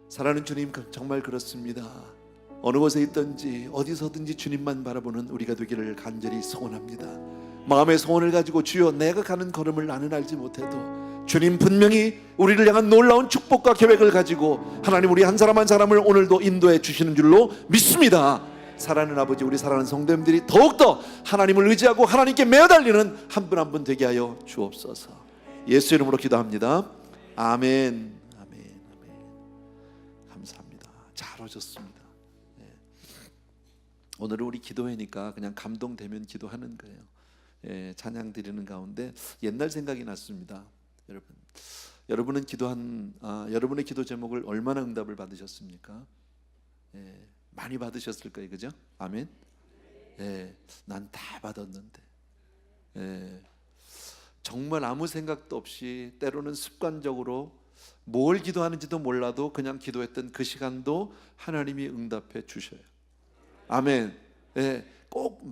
사랑하는 주님, 정말 그렇습니다. 어느 곳에 있든지 어디서든지 주님만 바라보는 우리가 되기를 간절히 소원합니다. 마음의 소원을 가지고 주여 내가 가는 걸음을 나는 알지 못해도 주님 분명히 우리를 향한 놀라운 축복과 계획을 가지고 하나님 우리 한 사람 한 사람을 오늘도 인도해 주시는 줄로 믿습니다. 사랑하는 아버지, 우리 사랑하는 성도님들이 더욱더 하나님을 의지하고 하나님께 매달리는 한 분 한 분 되게 하여 주옵소서. 예수 이름으로 기도합니다. 아멘. 아멘. 아멘. 감사합니다. 잘 오셨습니다. 오늘은 우리 기도회니까 그냥 감동되면 기도하는 거예요. 찬양 드리는 가운데 옛날 생각이 났습니다. 여러분은 여러분의 기도 제목을 얼마나 응답을 받으셨습니까? 많이 받으셨을 거예요, 그죠? 아멘. 난 다 받았는데. 정말 아무 생각도 없이 때로는 습관적으로 뭘 기도하는지도 몰라도 그냥 기도했던 그 시간도 하나님이 응답해 주셔요. 아멘. 꼭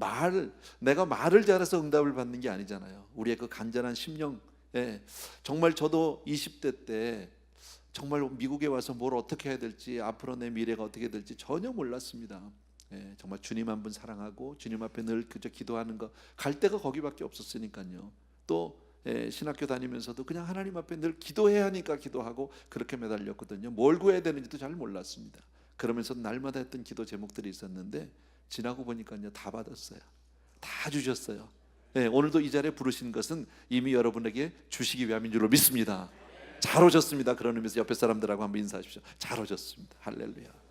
내가 말을 잘해서 응답을 받는 게 아니잖아요. 우리의 그 간절한 심령. 정말 저도 20대 때 정말 미국에 와서 뭘 어떻게 해야 될지, 앞으로 내 미래가 어떻게 될지 전혀 몰랐습니다. 정말 주님 한 분 사랑하고 주님 앞에 늘 그저 기도하는 거, 갈 데가 거기밖에 없었으니까요. 또 신학교 다니면서도 그냥 하나님 앞에 늘 기도해야 하니까 기도하고 그렇게 매달렸거든요. 뭘 구해야 되는지도 잘 몰랐습니다. 그러면서 날마다 했던 기도 제목들이 있었는데 지나고 보니까요, 다 받았어요. 다 주셨어요. 오늘도 이 자리에 부르신 것은 이미 여러분에게 주시기 위함인 줄로 믿습니다. 잘 오셨습니다. 그런 의미에서 옆에 사람들하고 한번 인사하십시오. 잘 오셨습니다. 할렐루야.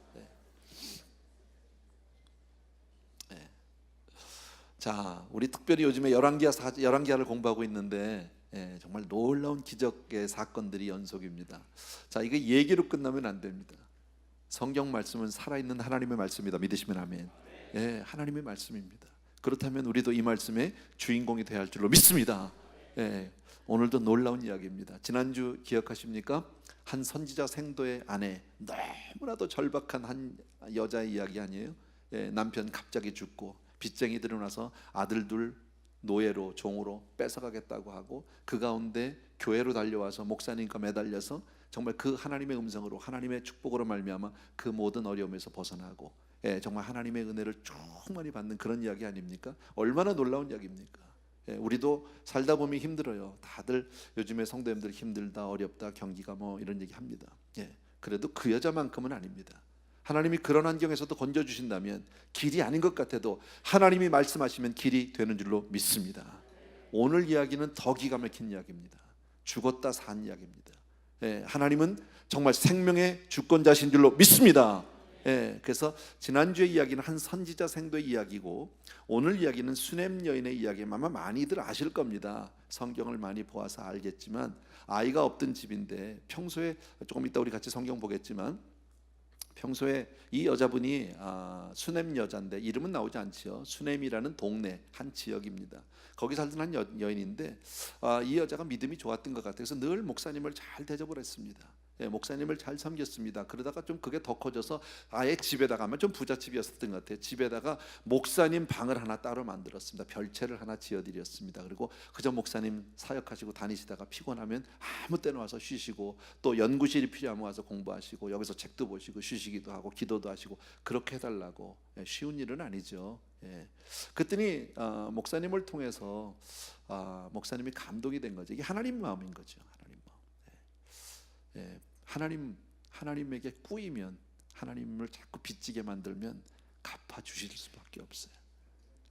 자, 우리 특별히 요즘에 열왕기하를 공부하고 있는데 정말 놀라운 기적의 사건들이 연속입니다. 자, 이게 얘기로 끝나면 안 됩니다. 성경 말씀은 살아있는 하나님의 말씀이다. 믿으시면 아멘. 하나님의 말씀입니다. 그렇다면 우리도 이 말씀의 주인공이 되어야 할 줄로 믿습니다. 오늘도 놀라운 이야기입니다. 지난주 기억하십니까? 한 선지자 생도의 아내, 너무나도 절박한 한 여자의 이야기 아니에요? 남편 갑자기 죽고 빚쟁이들이 나서 아들 둘 노예로, 종으로 뺏어가겠다고 하고 그 가운데 교회로 달려와서 목사님과 매달려서 정말 그 하나님의 음성으로, 하나님의 축복으로 말미암아 그 모든 어려움에서 벗어나고 정말 하나님의 은혜를 충만히 받는 그런 이야기 아닙니까? 얼마나 놀라운 이야기입니까? 우리도 살다 보면 힘들어요. 다들 요즘에 성도님들 힘들다, 어렵다, 경기가 뭐 이런 얘기 합니다. 그래도 그 여자만큼은 아닙니다. 하나님이 그런 환경에서도 건져주신다면 길이 아닌 것 같아도 하나님이 말씀하시면 길이 되는 줄로 믿습니다. 오늘 이야기는 더 기가 막힌 이야기입니다. 죽었다 산 이야기입니다. 하나님은 정말 생명의 주권자신 줄로 믿습니다. 그래서 지난주의 이야기는 한 선지자 생도의 이야기고 오늘 이야기는 수넴 여인의 이야기. 아마 많이들 아실 겁니다. 성경을 많이 보아서 알겠지만 아이가 없던 집인데 평소에, 조금 이따 우리 같이 성경 보겠지만, 평소에 이 여자분이 수넴 여자인데 이름은 나오지 않지요. 수넴이라는 동네 한 지역입니다. 거기 살던 한 여인인데 이 여자가 믿음이 좋았던 것 같아서 늘 목사님을 잘 대접을 했습니다. 목사님을 잘 섬겼습니다. 그러다가 좀 그게 더 커져서 아예 집에다가, 아마 좀 부잣집이었던 것 같아요. 집에다가 목사님 방을 하나 따로 만들었습니다. 별채를 하나 지어드렸습니다. 그리고 그저 목사님 사역하시고 다니시다가 피곤하면 아무 때나 와서 쉬시고, 또 연구실이 필요하면 와서 공부하시고, 여기서 책도 보시고 쉬시기도 하고 기도도 하시고, 그렇게 해달라고. 쉬운 일은 아니죠. 그랬더니 목사님을 통해서 목사님이 감동이 된 거죠. 이게 하나님 마음인 거죠. 하나님에게 꾸이면, 하나님을 자꾸 빚지게 만들면 갚아 주실 수밖에 없어요.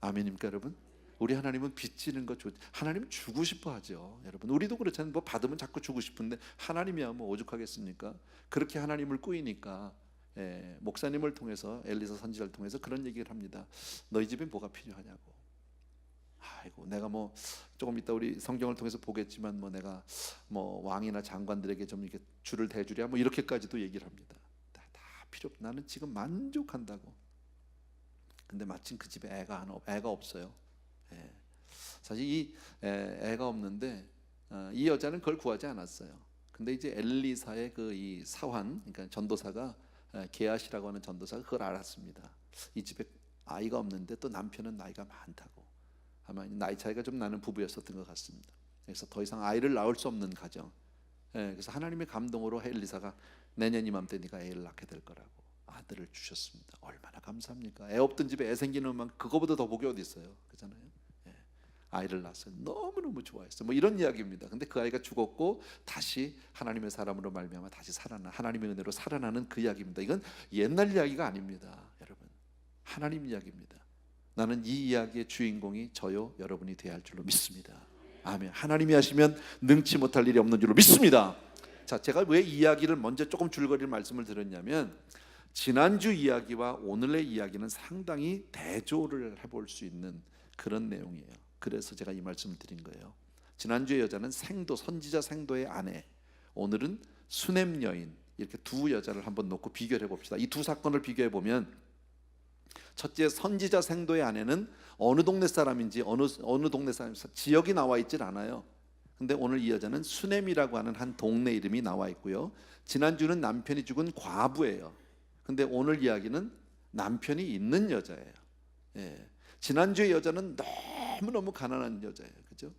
아멘입니까 여러분? 우리 하나님은 빚지는 거 하나님은 주고 싶어 하죠. 여러분, 우리도 그렇잖아요. 뭐 받으면 자꾸 주고 싶은데 하나님이야 뭐 오죽하겠습니까? 그렇게 하나님을 꾸이니까 목사님을 통해서, 엘리사 선지자를 통해서 그런 얘기를 합니다. 너희 집에 뭐가 필요하냐고. 아이고, 내가 뭐 조금 이따 우리 성경을 통해서 보겠지만 뭐 내가 뭐 왕이나 장관들에게 좀 이렇게 줄을 대주랴 뭐 이렇게까지도 얘기를 합니다. 다 필요 없어. 나는 지금 만족한다고. 근데 마침 그 집에 애가 없어요. 사실 이 애가 없는데 이 여자는 그걸 구하지 않았어요. 근데 이제 엘리사의 그 이 사환, 그러니까 전도사가, 게하시라고 하는 전도사가 그걸 알았습니다. 이 집에 아이가 없는데 또 남편은 나이가 많다고. 아마 나이 차이가 좀 나는 부부였었던 것 같습니다. 그래서 더 이상 아이를 낳을 수 없는 가정. 그래서 하나님의 감동으로 엘리사가 내년 이맘때 네가 애를 낳게 될 거라고 아들을 주셨습니다. 얼마나 감사합니까? 애 없던 집에 애 생기는 만 그거보다 더 복이 어디 있어요? 그잖아요. 예. 아이를 낳았어요. 너무너무 좋아했어요. 뭐 이런 이야기입니다. 근데 그 아이가 죽었고 다시 하나님의 사람으로 말미암아 다시 살아나 하나님의 은혜로 살아나는 그 이야기입니다. 이건 옛날 이야기가 아닙니다. 여러분, 하나님 이야기입니다. 나는 이 이야기의 주인공이 저요 여러분이 되어야 할 줄로 믿습니다. 아멘. 하나님이 하시면 능치 못할 일이 없는 줄로 믿습니다. 자, 제가 왜 이 이야기를 먼저 조금 줄거리를 말씀을 드렸냐면 지난주 이야기와 오늘의 이야기는 상당히 대조를 해볼 수 있는 그런 내용이에요. 그래서 제가 이 말씀을 드린 거예요. 지난주의 여자는 생도, 선지자 생도의 아내, 오늘은 수넴 여인, 이렇게 두 여자를 한번 놓고 비교해 봅시다. 이 두 사건을 비교해 보면 첫째, 선지자 생도의 아내는 어느 동네 사람인지 어느 동네 사람인지 지역이 나와 있질 않아요. 근데 오늘 이 여자는 수넴이라고 하는 한 동네 이름이 나와 있고요. 지난주는 남편이 죽은 과부예요. 근데 오늘 이야기는 남편이 있는 여자예요. 예. 지난주의 여자는 너무너무 가난한 여자예요. 그죠?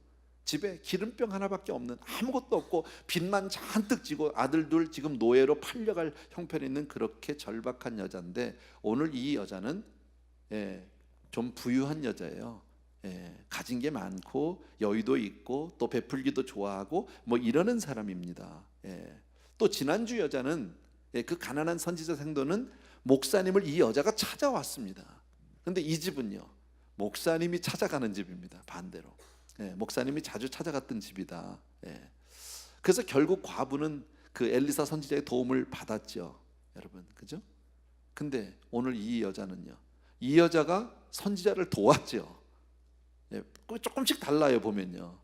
집에 기름병 하나밖에 없는, 아무것도 없고 빚만 잔뜩 지고 아들 둘 지금 노예로 팔려갈 형편이 있는 그렇게 절박한 여자인데 오늘 이 여자는 좀 부유한 여자예요. 가진 게 많고 여유도 있고 또 베풀기도 좋아하고 뭐 이러는 사람입니다. 또 지난주 여자는 그 가난한 선지자 생도는 목사님을 이 여자가 찾아왔습니다. 그런데 이 집은요 목사님이 찾아가는 집입니다. 반대로 목사님이 자주 찾아갔던 집이다. 그래서 결국 과부는 그 엘리사 선지자의 도움을 받았죠, 여러분, 그죠? 근데 오늘 이 여자는요, 이 여자가 선지자를 도왔죠. 조금씩 달라요 보면요.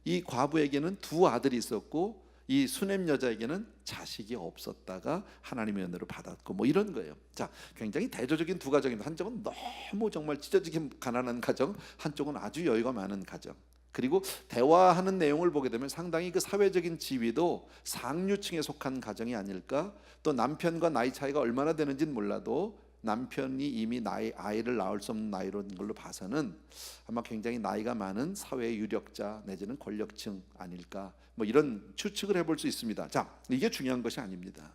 이 과부에게는 두 아들이 있었고 이 수넴 여자에게는 자식이 없었다가 하나님의 은혜로 받았고 뭐 이런 거예요. 자, 굉장히 대조적인 두 가정입니다. 한쪽은 너무 정말 찢어지게 가난한 가정, 한쪽은 아주 여유가 많은 가정. 그리고 대화하는 내용을 보게 되면 상당히 그 사회적인 지위도 상류층에 속한 가정이 아닐까. 또 남편과 나이 차이가 얼마나 되는지는 몰라도 남편이 이미 아이를 낳을 수 없는 나이로는 걸로 봐서는 아마 굉장히 나이가 많은 사회의 유력자 내지는 권력층 아닐까, 뭐 이런 추측을 해볼 수 있습니다. 자, 이게 중요한 것이 아닙니다.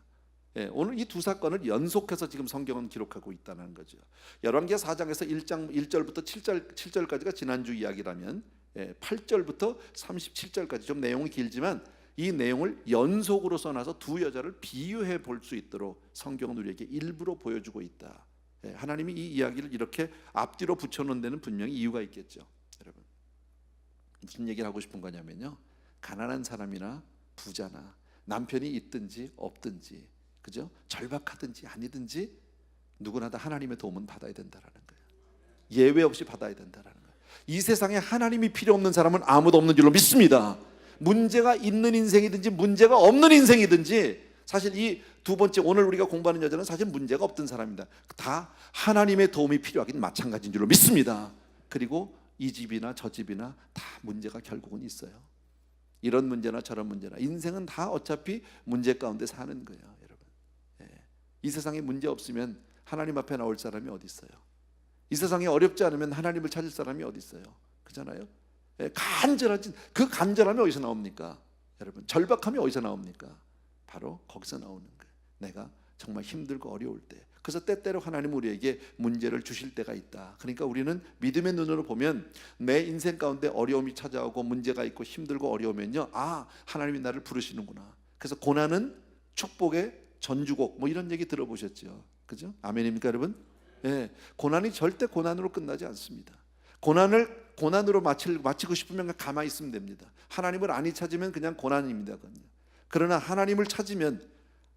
오늘 이 두 사건을 연속해서 지금 성경은 기록하고 있다는 거죠. 열왕기하 4장에서 1장 1절부터 7절까지가 지난주 이야기라면 8절부터 37절까지 좀 내용이 길지만 이 내용을 연속으로 써놔서 두 여자를 비유해 볼 수 있도록 성경은 우리에게 일부러 보여주고 있다. 하나님이 이 이야기를 이렇게 앞뒤로 붙여놓은 데는 분명히 이유가 있겠죠. 여러분, 무슨 얘기를 하고 싶은 거냐면요, 가난한 사람이나 부자나 남편이 있든지 없든지, 그죠? 절박하든지 아니든지 누구나 다 하나님의 도움은 받아야 된다라는 거예요. 예외 없이 받아야 된다라는 거예요. 이 세상에 하나님이 필요 없는 사람은 아무도 없는 줄로 믿습니다. 문제가 있는 인생이든지 문제가 없는 인생이든지, 사실 이 두 번째 오늘 우리가 공부하는 여자는 사실 문제가 없던 사람입니다. 다 하나님의 도움이 필요하긴 마찬가지인 줄로 믿습니다. 그리고 이 집이나 저 집이나 다 문제가 결국은 있어요. 이런 문제나 저런 문제나 인생은 다 어차피 문제 가운데 사는 거예요, 여러분. 이 세상에 문제 없으면 하나님 앞에 나올 사람이 어디 있어요? 이 세상에 어렵지 않으면 하나님을 찾을 사람이 어디 있어요? 그잖아요. 간절하지, 그 간절함이 어디서 나옵니까? 여러분, 절박함이 어디서 나옵니까? 바로 거기서 나오는 거예요. 내가 정말 힘들고 어려울 때. 그래서 때때로 하나님 우리에게 문제를 주실 때가 있다. 그러니까 우리는 믿음의 눈으로 보면 내 인생 가운데 어려움이 찾아오고 문제가 있고 힘들고 어려우면요, 아, 하나님이 나를 부르시는구나. 그래서 고난은 축복의 전주곡, 뭐 이런 얘기 들어보셨죠? 그죠? 아멘입니까 여러분? 고난이 절대 고난으로 끝나지 않습니다. 고난을 고난으로 마치고 싶으면 가만히 있으면 됩니다. 하나님을 안 찾으면 그냥 고난입니다. 그러나 하나님을 찾으면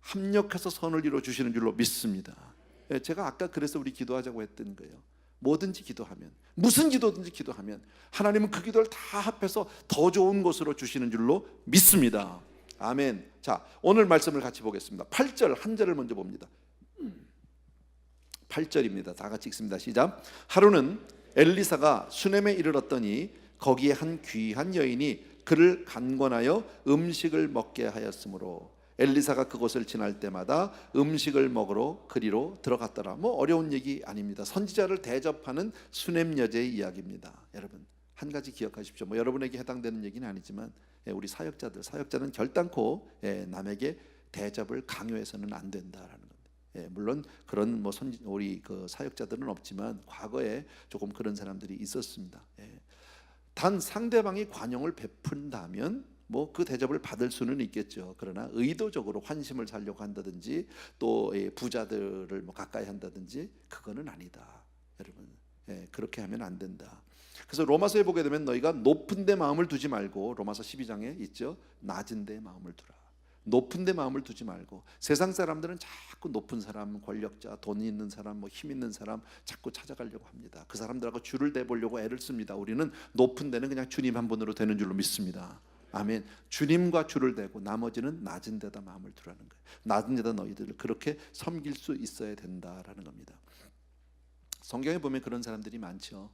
합력해서 선을 이루어 주시는 줄로 믿습니다. 제가 아까 그래서 우리 기도하자고 했던 거예요. 뭐든지 기도하면, 무슨 기도든지 기도하면 하나님은 그 기도를 다 합해서 더 좋은 곳으로 주시는 줄로 믿습니다. 아멘. 자, 오늘 말씀을 같이 보겠습니다. 8절 한 절을 먼저 봅니다. 8절입니다. 다 같이 읽습니다. 시작. 하루는 엘리사가 수넴에 이르렀더니 거기에 한 귀한 여인이 그를 간권하여 음식을 먹게 하였으므로 엘리사가 그곳을 지날 때마다 음식을 먹으러 그리로 들어갔더라. 뭐 어려운 얘기 아닙니다. 선지자를 대접하는 수넴 여자의 이야기입니다. 여러분, 한 가지 기억하십시오. 뭐 여러분에게 해당되는 얘기는 아니지만 우리 사역자는 결단코 남에게 대접을 강요해서는 안 된다라는 겁니다. 물론 그런 뭐 우리 그 사역자들은 없지만 과거에 조금 그런 사람들이 있었습니다. 단 상대방이 관용을 베푼다면 뭐 그 대접을 받을 수는 있겠죠. 그러나 의도적으로 환심을 살려고 한다든지 또 부자들을 뭐 가까이 한다든지 그거는 아니다, 여러분. 그렇게 하면 안 된다. 그래서 로마서에 보게 되면 너희가 높은 데 마음을 두지 말고, 로마서 12장에 있죠, 낮은 데 마음을 두라. 높은 데 마음을 두지 말고. 세상 사람들은 자꾸 높은 사람, 권력자, 돈 있는 사람, 뭐 힘 있는 사람 자꾸 찾아가려고 합니다. 그 사람들하고 줄을 대보려고 애를 씁니다. 우리는 높은 데는 그냥 주님 한 분으로 되는 줄로 믿습니다. 아멘. 주님과 줄을 대고 나머지는 낮은 데다 마음을 두라는 거예요. 낮은 데다 너희들을 그렇게 섬길 수 있어야 된다라는 겁니다. 성경에 보면 그런 사람들이 많죠.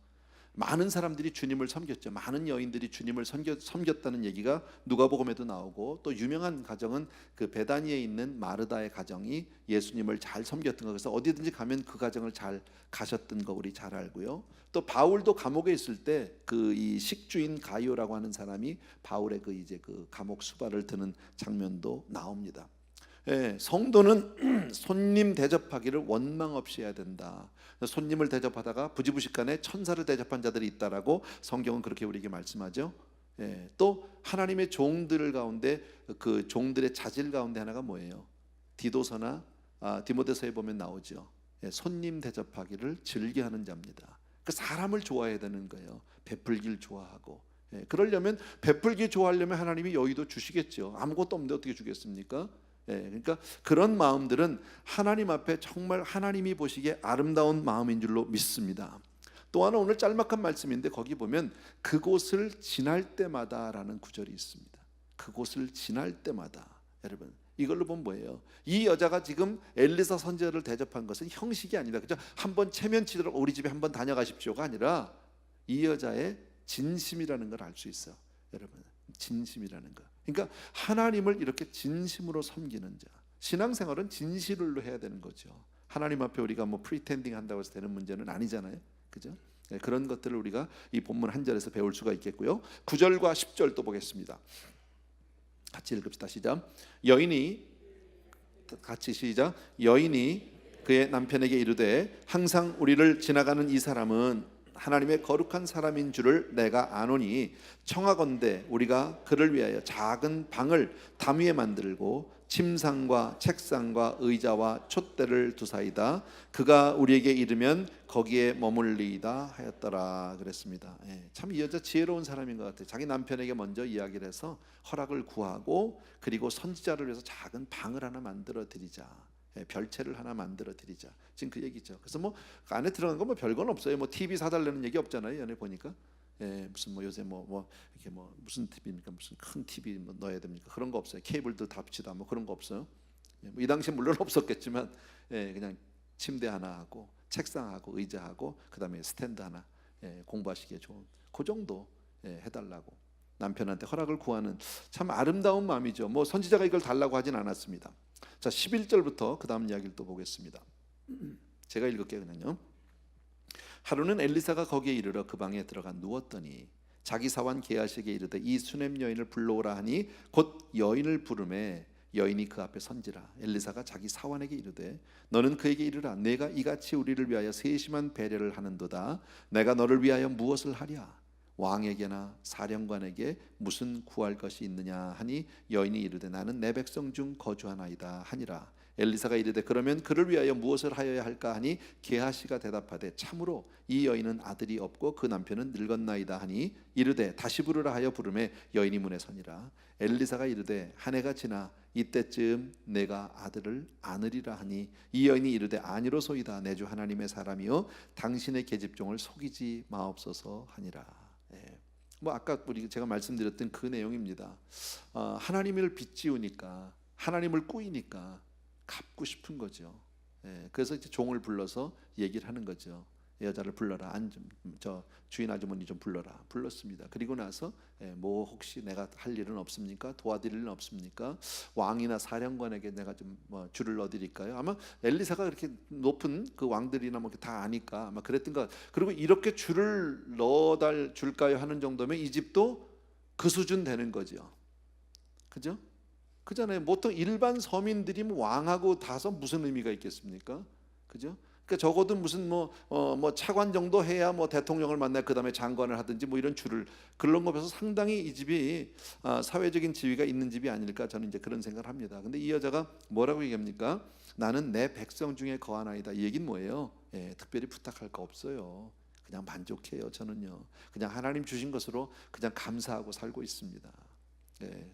많은 사람들이 주님을 섬겼죠. 많은 여인들이 주님을 섬겼다는 얘기가 누가복음에도 나오고, 또 유명한 가정은 그 베다니에 있는 마르다의 가정이 예수님을 잘 섬겼던 거. 그래서 어디든지 가면 그 가정을 잘 가셨던 거 우리 잘 알고요. 또 바울도 감옥에 있을 때 그 이 식주인 가이오라고 하는 사람이 바울의 그 이제 그 감옥 수발을 드는 장면도 나옵니다. 성도는 손님 대접하기를 원망 없이 해야 된다. 손님을 대접하다가 부지부식간에 천사를 대접한 자들이 있다라고 성경은 그렇게 우리에게 말씀하죠. 또 하나님의 종들 가운데 그 종들의 자질 가운데 하나가 뭐예요? 디도서나 디모데서에 보면 나오죠. 손님 대접하기를 즐겨하는 자입니다. 그 사람을 좋아해야 되는 거예요. 베풀기를 좋아하고. 그러려면, 베풀기 좋아하려면 하나님이 여의도 주시겠죠. 아무것도 없는데 어떻게 주겠습니까? 그러니까 그런 마음들은 하나님 앞에 정말 하나님이 보시기에 아름다운 마음인 줄로 믿습니다. 또 하나 오늘 짤막한 말씀인데, 거기 보면 그곳을 지날 때마다라는 구절이 있습니다. 그곳을 지날 때마다. 여러분, 이걸로 보면 뭐예요? 이 여자가 지금 엘리사 선지자를 대접한 것은 형식이 아니다. 그죠? 한번 체면치도록 우리 집에 한번 다녀가십시오가 아니라 이 여자의 진심이라는 걸 알 수 있어요. 여러분, 진심이라는 거. 그러니까 하나님을 이렇게 진심으로 섬기는 자. 신앙생활은 진실로 해야 되는 거죠. 하나님 앞에 우리가 뭐 프리텐딩 한다고 해서 되는 문제는 아니잖아요. 그죠? 그런 것들을 우리가 이 본문 한 절에서 배울 수가 있겠고요. 9절과 10절 또 보겠습니다. 같이 읽읍시다. 시작. 여인이 그의 남편에게 이르되 항상 우리를 지나가는 이 사람은 하나님의 거룩한 사람인 줄을 내가 아노니 청하건대 우리가 그를 위하여 작은 방을 담 위에 만들고 침상과 책상과 의자와 촛대를 두사이다. 그가 우리에게 이르면 거기에 머물리이다 하였더라 그랬습니다. 참 이 여자 지혜로운 사람인 것 같아요. 자기 남편에게 먼저 이야기를 해서 허락을 구하고, 그리고 선지자를 위해서 작은 방을 하나 만들어 드리자, 별채를 하나 만들어 드리자, 지금 그 얘기죠. 그래서 뭐 안에 들어간 건 뭐 별건 없어요. 뭐 TV 사달라는 얘기 없잖아요. 연애 보니까. 무슨 뭐 요새 뭐 이렇게 뭐 무슨 TV입니까? 무슨 큰 TV 뭐 넣어야 됩니까? 그런 거 없어요. 케이블도 답시다 뭐 그런 거 없어요. 이 당시 물론 없었겠지만, 그냥 침대 하나 하고 책상하고 의자하고 그다음에 스탠드 하나, 공부하시기에 좋은 그 정도 해달라고 남편한테 허락을 구하는 참 아름다운 마음이죠. 뭐 선지자가 이걸 달라고 하진 않았습니다. 자, 11절부터 그 다음 이야기를 또 보겠습니다. 제가 읽을게요. 그냥요. 하루는 엘리사가 거기에 이르러 그 방에 들어가 누웠더니 자기 사환 게하시에게 이르되 이 수냄 여인을 불러오라 하니 곧 여인을 부르매 여인이 그 앞에 선지라. 엘리사가 자기 사환에게 이르되 너는 그에게 이르라. 내가 이같이 우리를 위하여 세심한 배려를 하는도다. 내가 너를 위하여 무엇을 하랴? 왕에게나 사령관에게 무슨 구할 것이 있느냐 하니 여인이 이르되 나는 내 백성 중 거주하나이다 하니라. 엘리사가 이르되 그러면 그를 위하여 무엇을 하여야 할까 하니 게하시가 대답하되 참으로 이 여인은 아들이 없고 그 남편은 늙었나이다 하니 이르되 다시 부르라 하여 부르매 여인이 문에 서니라. 엘리사가 이르되 한 해가 지나 이때쯤 내가 아들을 안으리라 하니 이 여인이 이르되 아니로소이다. 내 주 하나님의 사람이여 당신의 계집종을 속이지 마옵소서 하니라. 뭐 아까 제가 말씀드렸던 그 내용입니다. 하나님을 빚지우니까, 하나님을 꾸이니까 갚고 싶은 거죠. 그래서 이제 종을 불러서 얘기를 하는 거죠. 여자를 불러라. 저 주인 아주머니 좀 불러라. 불렀습니다. 그리고 나서 뭐 혹시 내가 할 일은 없습니까? 도와드릴 일은 없습니까? 왕이나 사령관에게 내가 좀 뭐 줄을 넣어드릴까요? 아마 엘리사가 그렇게 높은 그 왕들이나 뭐 다 아니까 아마 그랬던 것 같아요. 그리고 이렇게 줄을 넣어달 줄까요 하는 정도면 이 집도 그 수준 되는 거죠. 그죠? 그잖아요. 보통 일반 서민들이 뭐 왕하고 다서 무슨 의미가 있겠습니까? 그죠? 그러니까 적어도 무슨 뭐 차관 정도 해야 뭐 대통령을 만나 그다음에 장관을 하든지 뭐 이런 줄을 그런 거 봐서 상당히 이 집이 사회적인 지위가 있는 집이 아닐까 저는 이제 그런 생각을 합니다. 근데 이 여자가 뭐라고 얘기합니까? 나는 내 백성 중에 거하나이다. 이 얘기는 뭐예요? 특별히 부탁할 거 없어요. 그냥 만족해요. 저는요. 그냥 하나님 주신 것으로 그냥 감사하고 살고 있습니다.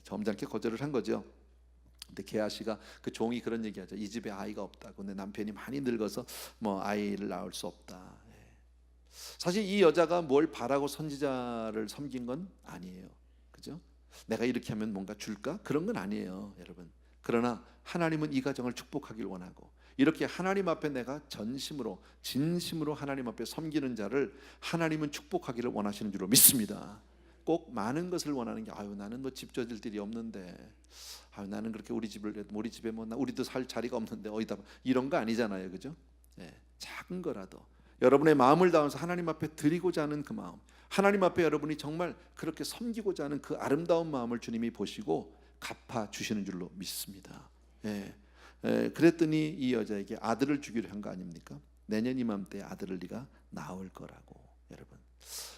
점잖게 거절을 한 거죠. 근데 게하시가 그 종이 그런 얘기하죠. 이 집에 아이가 없다고. 근데 남편이 많이 늙어서 뭐 아이를 낳을 수 없다. 사실 이 여자가 뭘 바라고 선지자를 섬긴 건 아니에요. 그죠? 내가 이렇게 하면 뭔가 줄까? 그런 건 아니에요, 여러분. 그러나 하나님은 이 가정을 축복하길 원하고 이렇게 하나님 앞에 내가 전심으로 진심으로 하나님 앞에 섬기는 자를 하나님은 축복하기를 원하시는 줄로 믿습니다. 꼭 많은 것을 원하는 게 나는 뭐 집 져줄 일이 없는데 나는 그렇게 우리 집에 뭐 우리도 살 자리가 없는데 어디다 이런 거 아니잖아요. 그죠? 작은 거라도 여러분의 마음을 다해서 하나님 앞에 드리고자 하는 그 마음, 하나님 앞에 여러분이 정말 그렇게 섬기고자 하는 그 아름다운 마음을 주님이 보시고 갚아 주시는 줄로 믿습니다. 그랬더니 이 여자에게 아들을 주기로 한 거 아닙니까? 내년 이맘때 아들을 네가 낳을 거라고. 여러분,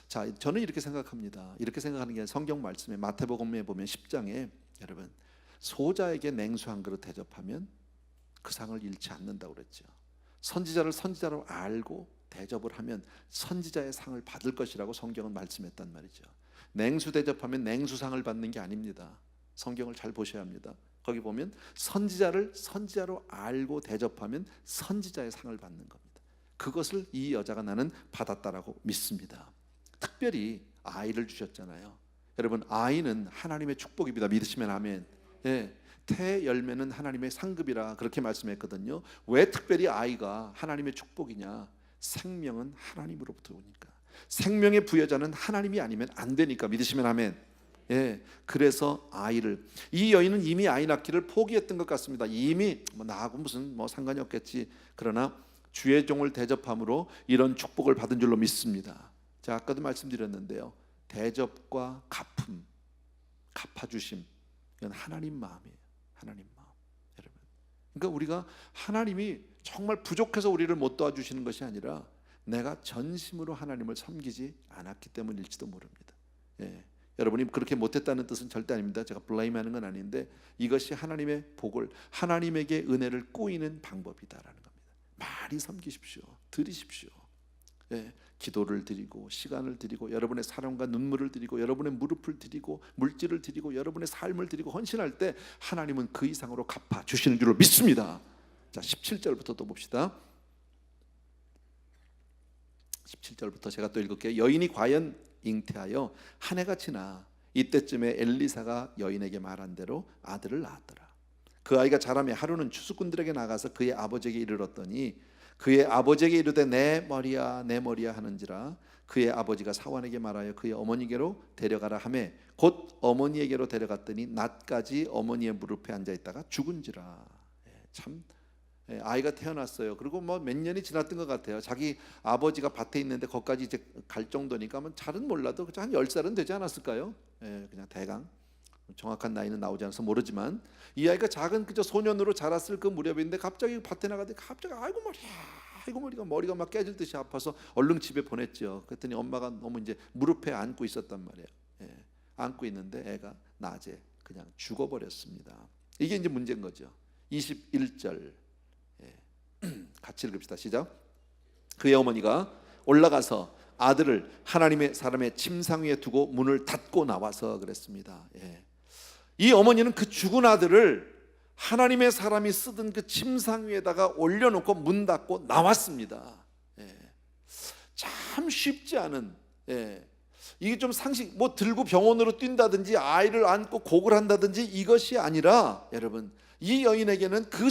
자, 저는 이렇게 생각합니다. 이렇게 생각하는 게 성경 말씀에 마태복음에 보면 10장에 여러분 소자에게 냉수 한 그릇 대접하면 그 상을 잃지 않는다고 그랬죠. 선지자를 선지자로 알고 대접을 하면 선지자의 상을 받을 것이라고 성경은 말씀했단 말이죠. 냉수 대접하면 냉수상을 받는 게 아닙니다. 성경을 잘 보셔야 합니다. 거기 보면 선지자를 선지자로 알고 대접하면 선지자의 상을 받는 겁니다. 그것을 이 여자가 나는 받았다라고 믿습니다. 특별히 아이를 주셨잖아요. 여러분, 아이는 하나님의 축복입니다. 믿으시면 아멘. 태 열매는 하나님의 상급이라 그렇게 말씀했거든요. 왜 특별히 아이가 하나님의 축복이냐? 생명은 하나님으로부터 오니까. 생명의 부여자는 하나님이 아니면 안 되니까. 믿으시면 아멘. 그래서 아이를, 이 여인은 이미 아이 낳기를 포기했던 것 같습니다. 이미 나하고 무슨 상관이 없겠지. 그러나 주의 종을 대접함으로 이런 축복을 받은 줄로 믿습니다. 제가 아까도 말씀드렸는데요. 대접과 갚음, 갚아주심, 이건 하나님 마음이에요. 하나님 마음, 여러분. 그러니까 우리가 하나님이 정말 부족해서 우리를 못 도와주시는 것이 아니라 내가 전심으로 하나님을 섬기지 않았기 때문일지도 모릅니다. 여러분이 그렇게 못했다는 뜻은 절대 아닙니다. 제가 블레임하는 건 아닌데 이것이 하나님의 복을, 하나님에게 은혜를 꼬이는 방법이다라는 겁니다. 많이 섬기십시오. 드리십시오. 기도를 드리고 시간을 드리고 여러분의 사랑과 눈물을 드리고 여러분의 무릎을 드리고 물질을 드리고 여러분의 삶을 드리고 헌신할 때 하나님은 그 이상으로 갚아 주시는 줄로 믿습니다. 자, 17절부터 또 봅시다. 17절부터 제가 또 읽을게요. 여인이 과연 잉태하여 한 해가 지나 이때쯤에 엘리사가 여인에게 말한 대로 아들을 낳았더라. 그 아이가 자라매 하루는 추수꾼들에게 나가서 그의 아버지에게 이르렀더니 그의 아버지에게 이르되 내 머리야 내 머리야 하는지라 그의 아버지가 사환에게 말하여 그의 어머니에게로 데려가라 하매 곧 어머니에게로 데려갔더니 낮까지 어머니의 무릎에 앉아 있다가 죽은지라. 참 아이가 태어났어요. 그리고 뭐 몇 년이 지났던 것 같아요. 자기 아버지가 밭에 있는데 거기까지 이제 갈 정도니까 뭐 잘은 몰라도 한 10살은 되지 않았을까요? 그냥 대강 정확한 나이는 나오지 않아서 모르지만 이 아이가 작은 그저 소년으로 자랐을 그 무렵인데 갑자기 밭에 나가더니 갑자기 아이고 머리가 막 깨질 듯이 아파서 얼른 집에 보냈죠. 그랬더니 엄마가 너무 이제 무릎에 안고 있었단 말이에요. 안고 있는데 애가 낮에 그냥 죽어버렸습니다. 이게 이제 문제인 거죠. 21절 같이 읽읍시다. 시작. 그의 어머니가 올라가서 아들을 하나님의 사람의 침상 위에 두고 문을 닫고 나와서 그랬습니다. 이 어머니는 그 죽은 아들을 하나님의 사람이 쓰던 그 침상 위에다가 올려놓고 문 닫고 나왔습니다. 참 쉽지 않은, 이게 좀 상식, 뭐 들고 병원으로 뛴다든지 아이를 안고 곡을 한다든지 이것이 아니라 여러분 이 여인에게는 그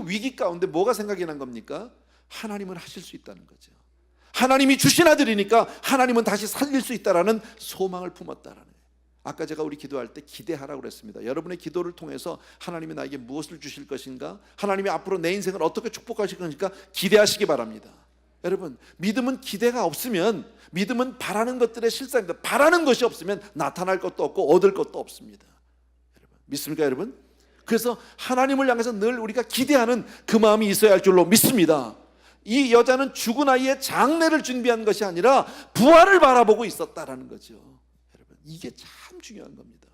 위기 가운데 뭐가 생각이 난 겁니까? 하나님은 하실 수 있다는 거죠. 하나님이 주신 아들이니까 하나님은 다시 살릴 수 있다라는 소망을 품었다라는 거예요. 아까 제가 우리 기도할 때 기대하라고 그랬습니다. 여러분의 기도를 통해서 하나님이 나에게 무엇을 주실 것인가, 하나님이 앞으로 내 인생을 어떻게 축복하실 것인가 기대하시기 바랍니다. 여러분, 믿음은 기대가 없으면, 믿음은 바라는 것들의 실상입니다. 바라는 것이 없으면 나타날 것도 없고 얻을 것도 없습니다. 여러분, 믿습니까 여러분? 그래서 하나님을 향해서 늘 우리가 기대하는 그 마음이 있어야 할 줄로 믿습니다. 이 여자는 죽은 아이의 장례를 준비한 것이 아니라 부활을 바라보고 있었다라는 거죠. 여러분, 이게 참 중요한 겁니다.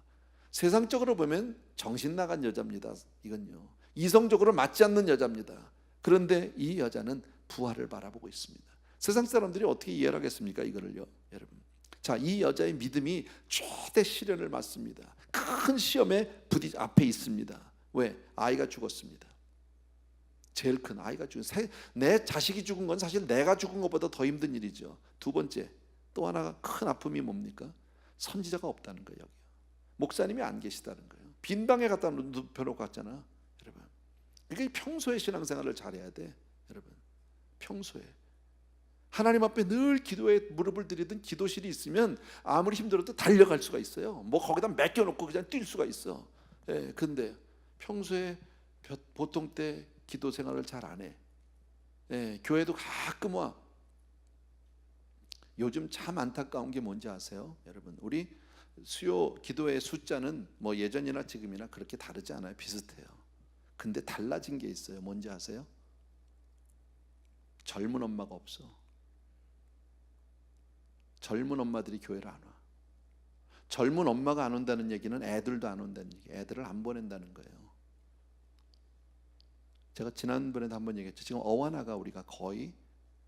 세상적으로 보면 정신 나간 여자입니다. 이건요, 이성적으로 맞지 않는 여자입니다. 그런데 이 여자는 부활을 바라보고 있습니다. 세상 사람들이 어떻게 이해를 하겠습니까? 이거를요, 여러분. 자, 이 여자의 믿음이 최대 시련을 맞습니다. 큰 시험에 앞에 있습니다. 왜? 아이가 죽었습니다. 제일 큰 아이가 죽은, 내 자식이 죽은 건 사실 내가 죽은 것보다 더 힘든 일이죠. 두 번째, 또 하나가 큰 아픔이 뭡니까? 선지자가 없다는 거예요. 여기 목사님이 안 계시다는 거예요. 빈 방에 갖다 눕혀놓고 갔잖아, 여러분. 이게 평소에 신앙생활을 잘해야 돼, 여러분. 평소에 하나님 앞에 늘 기도에 무릎을 들이던 기도실이 있으면 아무리 힘들어도 달려갈 수가 있어요. 뭐 거기다 맡겨놓고 그냥 뛸 수가 있어. 예, 근데 평소에 보통 때 기도 생활을 잘 안 해. 예, 교회도 가끔 와. 요즘 참 안타까운 게 뭔지 아세요? 여러분, 우리 수요 기도의 숫자는 뭐 예전이나 지금이나 그렇게 다르지 않아요. 비슷해요. 근데 달라진 게 있어요. 뭔지 아세요? 젊은 엄마가 없어. 젊은 엄마들이 교회를 안 와. 젊은 엄마가 안 온다는 얘기는 애들도 안 온다는 얘기예요. 애들을 안 보낸다는 거예요. 제가 지난번에도 한번 얘기했죠. 지금 어와나가 우리가 거의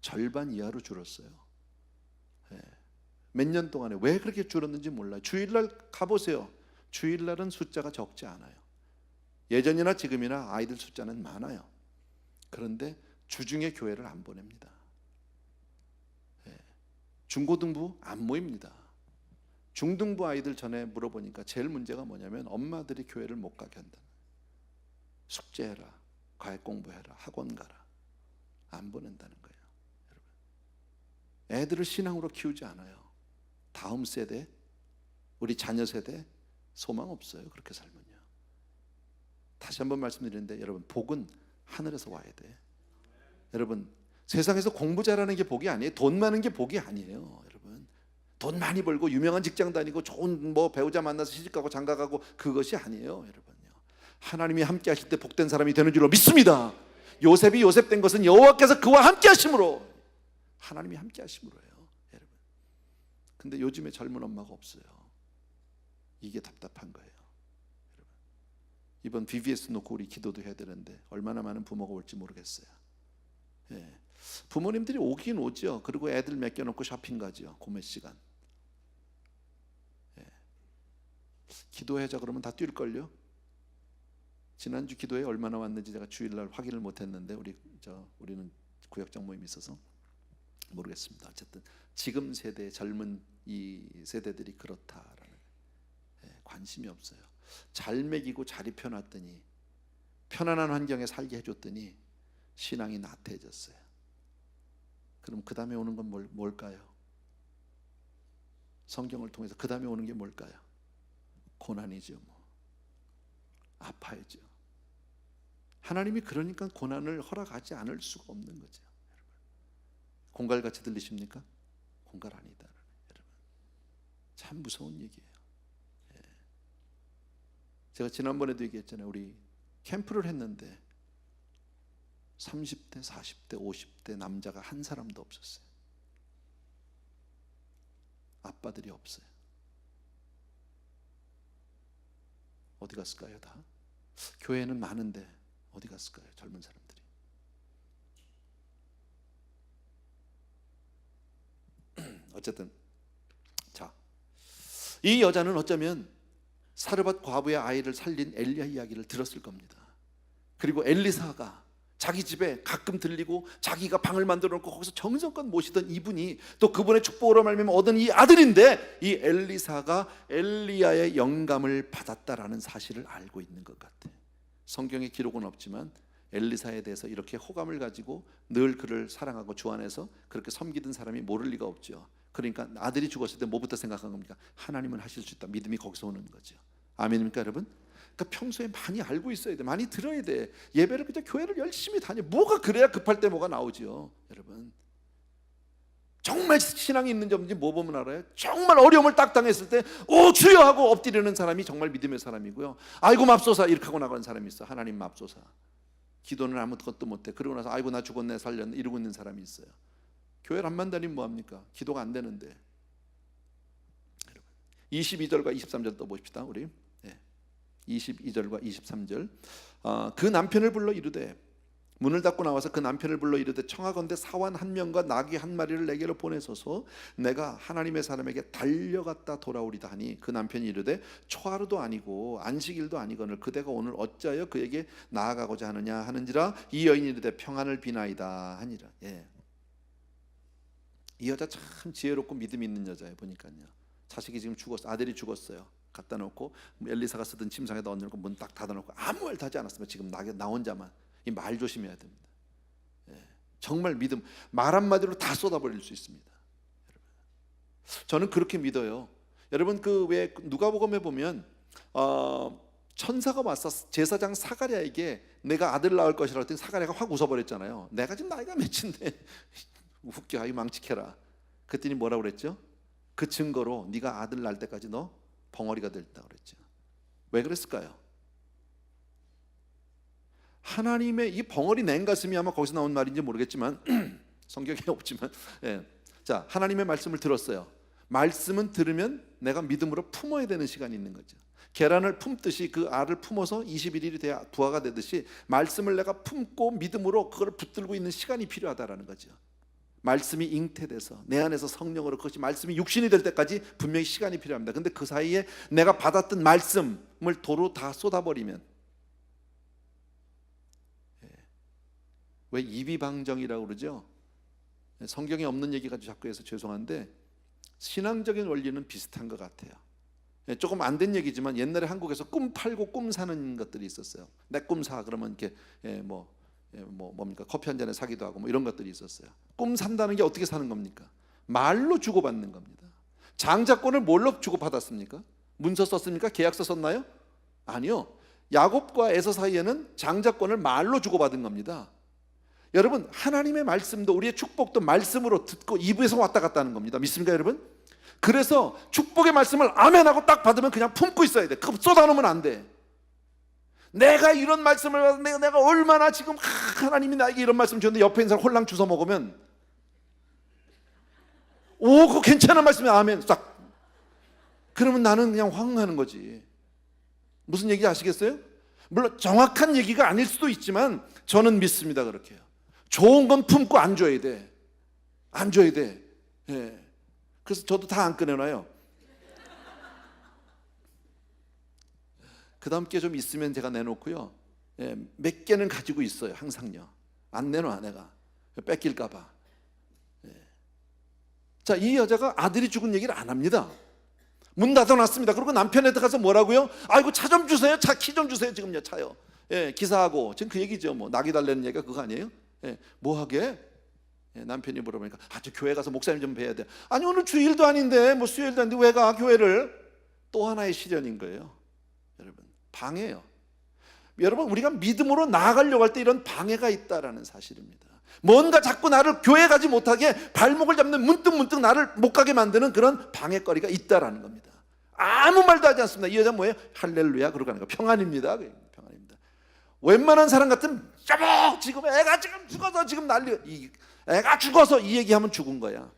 절반 이하로 줄었어요. 예. 몇 년 동안에 왜 그렇게 줄었는지 몰라요. 주일날 가보세요. 주일날은 숫자가 적지 않아요. 예전이나 지금이나 아이들 숫자는 많아요. 그런데 주중에 교회를 안 보냅니다. 예. 중고등부 안 모입니다. 중등부 아이들 전에 물어보니까 제일 문제가 뭐냐면 엄마들이 교회를 못 가게 한다. 숙제해라, 과외 공부해라, 학원 가라. 안 보낸다는 거예요. 여러분, 애들을 신앙으로 키우지 않아요. 다음 세대, 우리 자녀 세대 소망 없어요. 그렇게 살면요. 다시 한번 말씀드리는데, 여러분, 복은 하늘에서 와야 돼. 여러분, 세상에서 공부 잘하는 게 복이 아니에요. 돈 많은 게 복이 아니에요. 여러분, 돈 많이 벌고 유명한 직장 다니고 좋은 뭐 배우자 만나서 시집가고 장가가고 그것이 아니에요. 여러분요, 하나님이 함께 하실 때 복된 사람이 되는 줄로 믿습니다. 요셉이 요셉 된 것은 여호와께서 그와 함께 하심으로, 하나님이 함께 하심으로예요. 여러분, 근데 요즘에 젊은 엄마가 없어요. 이게 답답한 거예요. 여러분, 이번 BBS 놓고 우리 기도도 해야 되는데 얼마나 많은 부모가 올지 모르겠어요. 예. 부모님들이 오긴 오죠. 그리고 애들 맡겨놓고 쇼핑 가죠. 고몇 시간. 예. 기도하자 그러면 다 뛸걸요. 지난주 기도에 얼마나 왔는지 제가 주일날 확인을 못했는데 우리는 구역장 모임이 있어서 모르겠습니다. 어쨌든 지금 세대 젊은 이 세대들이 그렇다라는, 관심이 없어요. 잘 먹이고 잘 입혀놨더니, 편안한 환경에 살게 해줬더니 신앙이 나태해졌어요. 그럼 그 다음에 오는 건 뭘까요? 성경을 통해서 그 다음에 오는 게 뭘까요? 고난이죠. 뭐 아파야죠. 하나님이 그러니까 고난을 허락하지 않을 수가 없는 거죠. 여러분, 공갈같이 들리십니까? 공갈 아니다. 여러분, 참 무서운 얘기예요. 예. 제가 지난번에도 얘기했잖아요. 우리 캠프를 했는데 30대, 40대, 50대 남자가 한 사람도 없었어요. 아빠들이 없어요. 어디 갔을까요? 다 교회는 많은데 어디 갔을까요? 젊은 사람들이. 어쨌든 자, 이 여자는 어쩌면 사르밧 과부의 아이를 살린 엘리야 이야기를 들었을 겁니다. 그리고 엘리사가 자기 집에 가끔 들리고 자기가 방을 만들어 놓고 거기서 정성껏 모시던 이분이 또 그분의 축복으로 말미암아 얻은 이 아들인데, 이 엘리사가 엘리야의 영감을 받았다라는 사실을 알고 있는 것 같아. 성경에 기록은 없지만 엘리사에 대해서 이렇게 호감을 가지고 늘 그를 사랑하고 주 안에서 그렇게 섬기던 사람이 모를 리가 없죠. 그러니까 아들이 죽었을 때 뭐부터 생각한 겁니까? 하나님은 하실 수 있다. 믿음이 거기서 오는 거죠. 아멘입니까 여러분? 그러니까 평소에 많이 알고 있어야 돼. 많이 들어야 돼. 예배를 그냥 교회를 열심히 다녀. 뭐가 그래야 급할 때 뭐가 나오죠. 여러분, 정말 신앙이 있는지 없는지 뭐 보면 알아요? 정말 어려움을 딱 당했을 때 오 주여 하고 엎드리는 사람이 정말 믿음의 사람이고요. 아이고 맙소사 이렇게 하고 나가는 사람이 있어. 하나님 맙소사. 기도는 아무것도 못해. 그러고 나서 아이고 나 죽었네 살렸네 이러고 있는 사람이 있어요. 교회를 한만 다니면 뭐합니까? 기도가 안 되는데. 22절과 23절 또 보십시다. 우리 22절과 23절. 그 남편을 불러 이르되 문을 닫고 나와서 그 남편을 불러 이르되 청하건대 사환 한 명과 나귀 한 마리를 내게로 보내소서 내가 하나님의 사람에게 달려갔다 돌아오리다 하니 그 남편이 이르되 초하루도 아니고 안식일도 아니거늘 그대가 오늘 어찌하여 그에게 나아가고자 하느냐 하는지라 이 여인이 이르되 평안을 비나이다 하니라. 이 여자 참 지혜롭고 믿음이 있는 여자예요. 보니까요. 자식이 지금 죽었어. 아들이 죽었어요. 갖다 놓고 엘리사가 쓰던 침상에다 얹어놓고 문 딱 닫아놓고 아무 말도 하지 않았으면 지금 나 혼자만 이 말 조심해야 됩니다. 정말 믿음 말 한마디로 다 쏟아버릴 수 있습니다. 저는 그렇게 믿어요. 여러분 그 왜 누가복음에 보면 천사가 와서 제사장 사가랴에게 내가 아들 낳을 것이라고 했더니 사가랴가 확 웃어버렸잖아요. 내가 지금 나이가 몇인데 웃겨 이 망치켜라. 그랬더니 뭐라고 그랬죠? 그 증거로 네가 아들 낳을 때까지 너 벙어리가 됐다 그랬죠. 왜 그랬을까요? 하나님의 이 벙어리 낸 가슴이 아마 거기서 나온 말인지 모르겠지만 성경에 없지만 자 하나님의 말씀을 들었어요. 말씀은 들으면 내가 믿음으로 품어야 되는 시간이 있는 거죠. 계란을 품듯이 그 알을 품어서 21일이 돼야 부화가 되듯이 말씀을 내가 품고 믿음으로 그걸 붙들고 있는 시간이 필요하다라는 거죠. 말씀이 잉태돼서 내 안에서 성령으로 그것이 말씀이 육신이 될 때까지 분명히 시간이 필요합니다. 근데 그 사이에 내가 받았던 말씀을 도로 다 쏟아버리면 왜 이비방정이라고 그러죠? 성경에 없는 얘기 가지고 자꾸 해서 죄송한데 신앙적인 원리는 비슷한 것 같아요. 조금 안 된 얘기지만 옛날에 한국에서 꿈 팔고 꿈 사는 것들이 있었어요. 내 꿈 사 그러면 이렇게 뭡니까 커피 한 잔에 사기도 하고 뭐 이런 것들이 있었어요. 꿈 산다는 게 어떻게 사는 겁니까? 말로 주고받는 겁니다. 장자권을 뭘로 주고받았습니까? 문서 썼습니까? 계약서 썼나요? 아니요. 야곱과 에서 사이에는 장자권을 말로 주고받은 겁니다. 여러분 하나님의 말씀도 우리의 축복도 말씀으로 듣고 입에서 왔다 갔다 하는 겁니다. 믿습니까 여러분? 그래서 축복의 말씀을 아멘하고 딱 받으면 그냥 품고 있어야 돼. 그거 쏟아놓으면 안 돼. 내가 이런 말씀을 받았는데 내가 얼마나 지금 하나님이 나에게 이런 말씀 주셨는데 옆에 있는 사람 홀랑 주워 먹으면 오 그거 괜찮은 말씀이야 아멘 딱 그러면 나는 그냥 황하는 거지. 무슨 얘기인지 아시겠어요? 물론 정확한 얘기가 아닐 수도 있지만 저는 믿습니다. 그렇게 해요. 좋은 건 품고 안 줘야 돼. 안 줘야 돼. 그래서 저도 다 안 꺼내놔요. 그 다음 게 좀 있으면 제가 내놓고요. 몇 개는 가지고 있어요. 항상요. 안 내놔 내가. 뺏길까 봐. 자, 이 여자가 아들이 죽은 얘기를 안 합니다. 문 닫아놨습니다. 그리고 남편한테 가서 뭐라고요? 아이고 차 좀 주세요. 차 키 좀 주세요. 지금요 차요. 기사하고 지금 그 얘기죠. 뭐 낙이 달래는 얘기가 그거 아니에요? 뭐 하게? 남편이 물어보니까 저 교회 가서 목사님 좀 뵈야 돼. 아니 오늘 주일도 아닌데 뭐 수요일도 아닌데 왜 가 교회를? 또 하나의 시련인 거예요. 여러분 방해예요. 여러분 우리가 믿음으로 나아가려고 할 때 이런 방해가 있다라는 사실입니다. 뭔가 자꾸 나를 교회 가지 못하게 발목을 잡는 문득문득 나를 못 가게 만드는 그런 방해거리가 있다라는 겁니다. 아무 말도 하지 않습니다. 이 여자 뭐예요? 할렐루야 그러고 가는 거 평안입니다. 평안입니다. 웬만한 사람 같으면 여보 지금 애가 지금 죽어서 지금 난리 애가 죽어서 이 얘기하면 죽은 거야.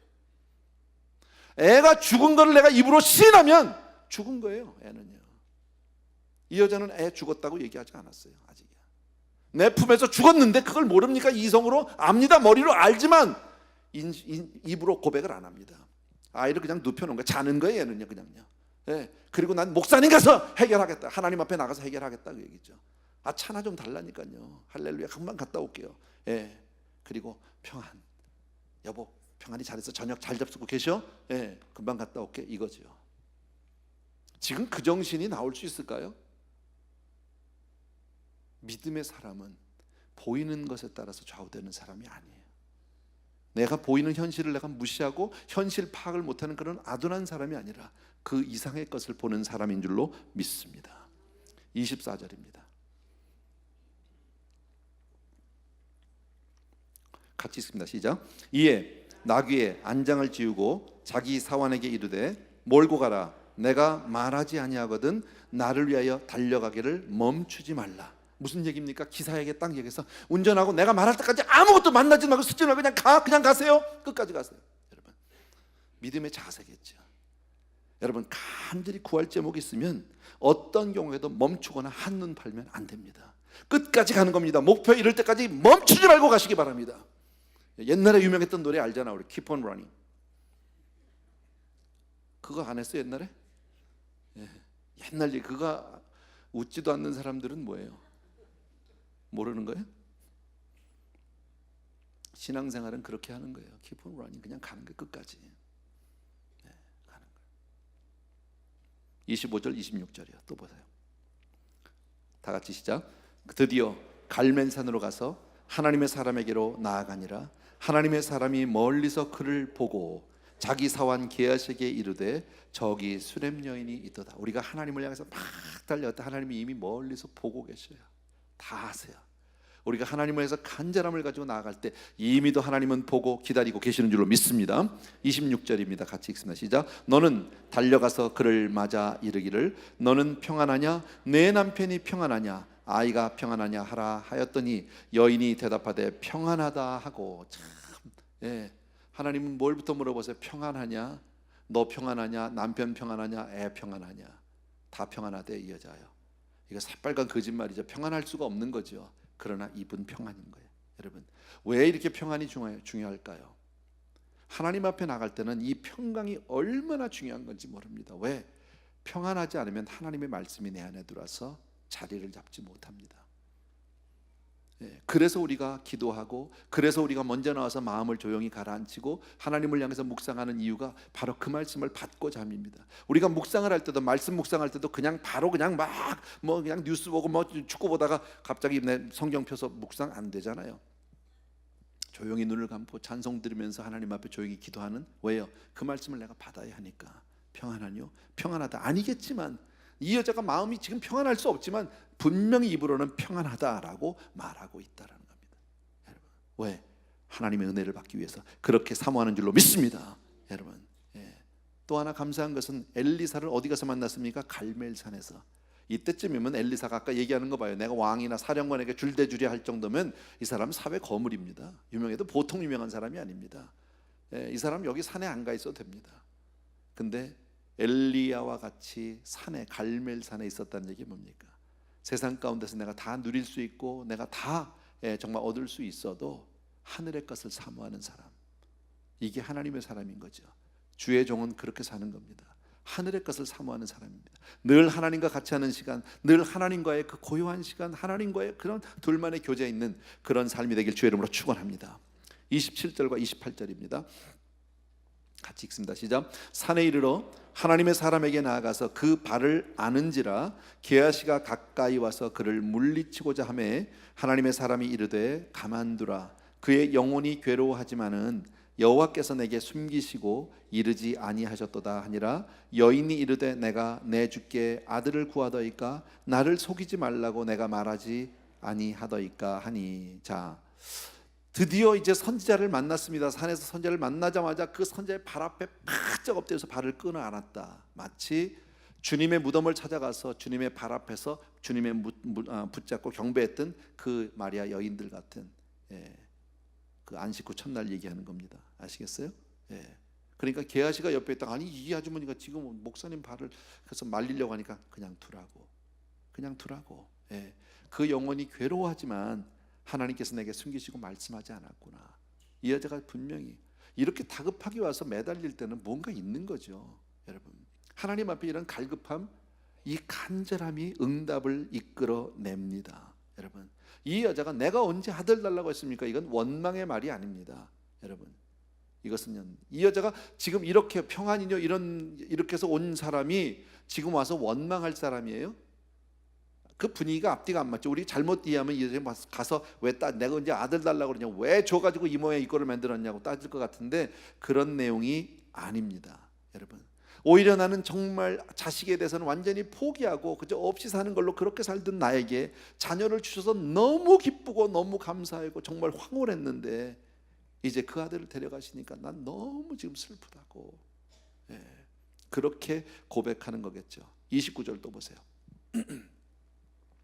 애가 죽은 거를 내가 입으로 시인하면 죽은 거예요. 애는요. 이 여자는 애 죽었다고 얘기하지 않았어요. 아직이야. 내 품에서 죽었는데 그걸 모릅니까? 이성으로 압니다. 머리로 알지만 입으로 고백을 안 합니다. 아이를 그냥 눕혀놓은 거야. 자는 거예요. 얘는요. 그냥요. 그리고 난 목사님 가서 해결하겠다. 하나님 앞에 나가서 해결하겠다 그 얘기죠. 차나 좀 달라니까요. 할렐루야 금방 갔다 올게요. 그리고 평안. 여보 평안히 잘해서 저녁 잘 잡수고 계셔? 금방 갔다 올게 이거죠. 지금 그 정신이 나올 수 있을까요? 믿음의 사람은 보이는 것에 따라서 좌우되는 사람이 아니에요. 내가 보이는 현실을 내가 무시하고 현실 파악을 못하는 그런 아둔한 사람이 아니라 그 이상의 것을 보는 사람인 줄로 믿습니다. 24절입니다. 같이 읽습니다. 시작. 이에 나귀의 안장을 지우고 자기 사환에게 이르되 몰고 가라. 내가 말하지 아니하거든 나를 위하여 달려가기를 멈추지 말라. 무슨 얘기입니까? 기사에게 딱 얘기해서 운전하고 내가 말할 때까지 아무것도 만나지 말고 쓰지 말고 그냥 가세요. 끝까지 가세요. 여러분, 믿음의 자세겠죠. 여러분, 간절히 구할 제목이 있으면 어떤 경우에도 멈추거나 한눈 팔면 안 됩니다. 끝까지 가는 겁니다. 목표 이룰 때까지 멈추지 말고 가시기 바랍니다. 옛날에 유명했던 노래 알잖아, 우리 Keep on Running. 그거 안 했어 옛날에? 옛날 그거 웃지도 않는 사람들은 뭐예요? 모르는 거예요? 신앙생활은 그렇게 하는 거예요. Keep on running. 그냥 가는 거예요. 끝까지. 가는 거예요. 25절 26절이요. 또 보세요. 다 같이 시작. 드디어 갈멜산으로 가서 하나님의 사람에게로 나아가니라. 하나님의 사람이 멀리서 그를 보고 자기 사환 게하시에게 이르되 저기 수렘 여인이 있도다. 우리가 하나님을 향해서 막 달려갔다. 하나님이 이미 멀리서 보고 계셔요. 다 아세요. 우리가 하나님을 위해서 간절함을 가지고 나아갈 때 이미도 하나님은 보고 기다리고 계시는 줄로 믿습니다. 26절입니다. 같이 읽습니다. 시작. 너는 달려가서 그를 맞아 이르기를 너는 평안하냐? 내 남편이 평안하냐? 아이가 평안하냐 하라 하였더니 여인이 대답하되 평안하다 하고. 참, 하나님은 뭘부터 물어보세요? 평안하냐? 너 평안하냐? 남편 평안하냐? 애 평안하냐? 다 평안하대 이 여자요. 이거 새빨간 거짓말이죠. 평안할 수가 없는 거죠. 그러나 이분 평안인 거예요. 여러분, 왜 이렇게 평안이 중요할까요? 하나님 앞에 나갈 때는 이 평강이 얼마나 중요한 건지 모릅니다. 왜? 평안하지 않으면 하나님의 말씀이 내 안에 들어와서 자리를 잡지 못합니다. 그래서 우리가 기도하고, 그래서 우리가 먼저 나와서 마음을 조용히 가라앉히고 하나님을 향해서 묵상하는 이유가 바로 그 말씀을 받고자 함입니다. 우리가 묵상을 할 때도, 말씀 묵상할 때도 그냥 바로 그냥 막 그냥 뉴스 보고 축구 보다가 갑자기 내 성경 펴서 묵상 안 되잖아요. 조용히 눈을 감고 찬송 들으면서 하나님 앞에 조용히 기도하는. 왜요? 그 말씀을 내가 받아야 하니까. 평안하뇨? 평안하다 아니겠지만, 이 여자가 마음이 지금 평안할 수 없지만 분명히 입으로는 평안하다라고 말하고 있다라는 겁니다. 여러분, 왜? 하나님의 은혜를 받기 위해서 그렇게 사모하는 줄로 믿습니다. 여러분, 또 하나 감사한 것은 엘리사를 어디 가서 만났습니까? 갈멜산에서. 이때쯤이면 엘리사가 아까 얘기하는 거 봐요. 내가 왕이나 사령관에게 줄대주려 할 정도면 이 사람 사회 거물입니다. 유명해도 보통 유명한 사람이 아닙니다. 이 사람 여기 산에 안 가 있어도 됩니다. 근데 엘리야와 같이 산에, 갈멜산에 있었다는 얘기 뭡니까? 세상 가운데서 내가 다 누릴 수 있고 내가 다 정말 얻을 수 있어도 하늘의 것을 사모하는 사람, 이게 하나님의 사람인 거죠. 주의 종은 그렇게 사는 겁니다. 하늘의 것을 사모하는 사람입니다. 늘 하나님과 같이 하는 시간, 늘 하나님과의 그 고요한 시간, 하나님과의 그런 둘만의 교제 있는 그런 삶이 되길 주의 이름으로 축원합니다. 27절과 28절입니다. 같이 읽습니다. 시작. 산에 이르러 하나님의 사람에게 나아가서 그 발을 아는지라 게하시가 가까이 와서 그를 물리치고자 하매 하나님의 사람이 이르되 가만두라. 그의 영혼이 괴로워하지만은 여호와께서 내게 숨기시고 이르지 아니하셨도다 하니라. 여인이 이르되 내가 내 주께 아들을 구하더이까 나를 속이지 말라고 내가 말하지 아니하더이까 하니. 자, 드디어 이제 선지자를 만났습니다. 산에서 선지자를 만나자마자 그 선지자의 발 앞에 바짝 엎드려서 발을 끊어 안았다. 마치 주님의 무덤을 찾아가서 주님의 발 앞에서 주님의 붙잡고 경배했던 그 마리아 여인들 같은, 그 안식 후 첫날 얘기하는 겁니다. 아시겠어요? 그러니까 게하시가 옆에 있다가 아니 이 아주머니가 지금 목사님 발을 그래서 말리려고 하니까 그냥 두라고. 그 영혼이 괴로워하지만 하나님께서 내게 숨기시고 말씀하지 않았구나. 이 여자가 분명히 이렇게 다급하게 와서 매달릴 때는 뭔가 있는 거죠. 여러분, 하나님 앞에 이런 갈급함, 이 간절함이 응답을 이끌어냅니다. 여러분, 이 여자가 내가 언제 아들 달라고 했습니까? 이건 원망의 말이 아닙니다. 여러분, 이것은 이 여자가 지금 이렇게 평안이뇨 이렇게 해서 온 사람이 지금 와서 원망할 사람이에요? 그 분위기가 앞뒤가 안 맞죠. 우리 잘못 이해하면 이 여자가 가서 왜 내가 언제 아들 달라고 그러냐, 왜 줘가지고 이 모양 이거를 만들었냐고 따질 것 같은데 그런 내용이 아닙니다. 여러분, 오히려 나는 정말 자식에 대해서는 완전히 포기하고 그저 없이 사는 걸로 그렇게 살던 나에게 자녀를 주셔서 너무 기쁘고 너무 감사하고 정말 황홀했는데 이제 그 아들을 데려가시니까 난 너무 지금 슬프다고. 예, 그렇게 고백하는 거겠죠. 29절 또 보세요.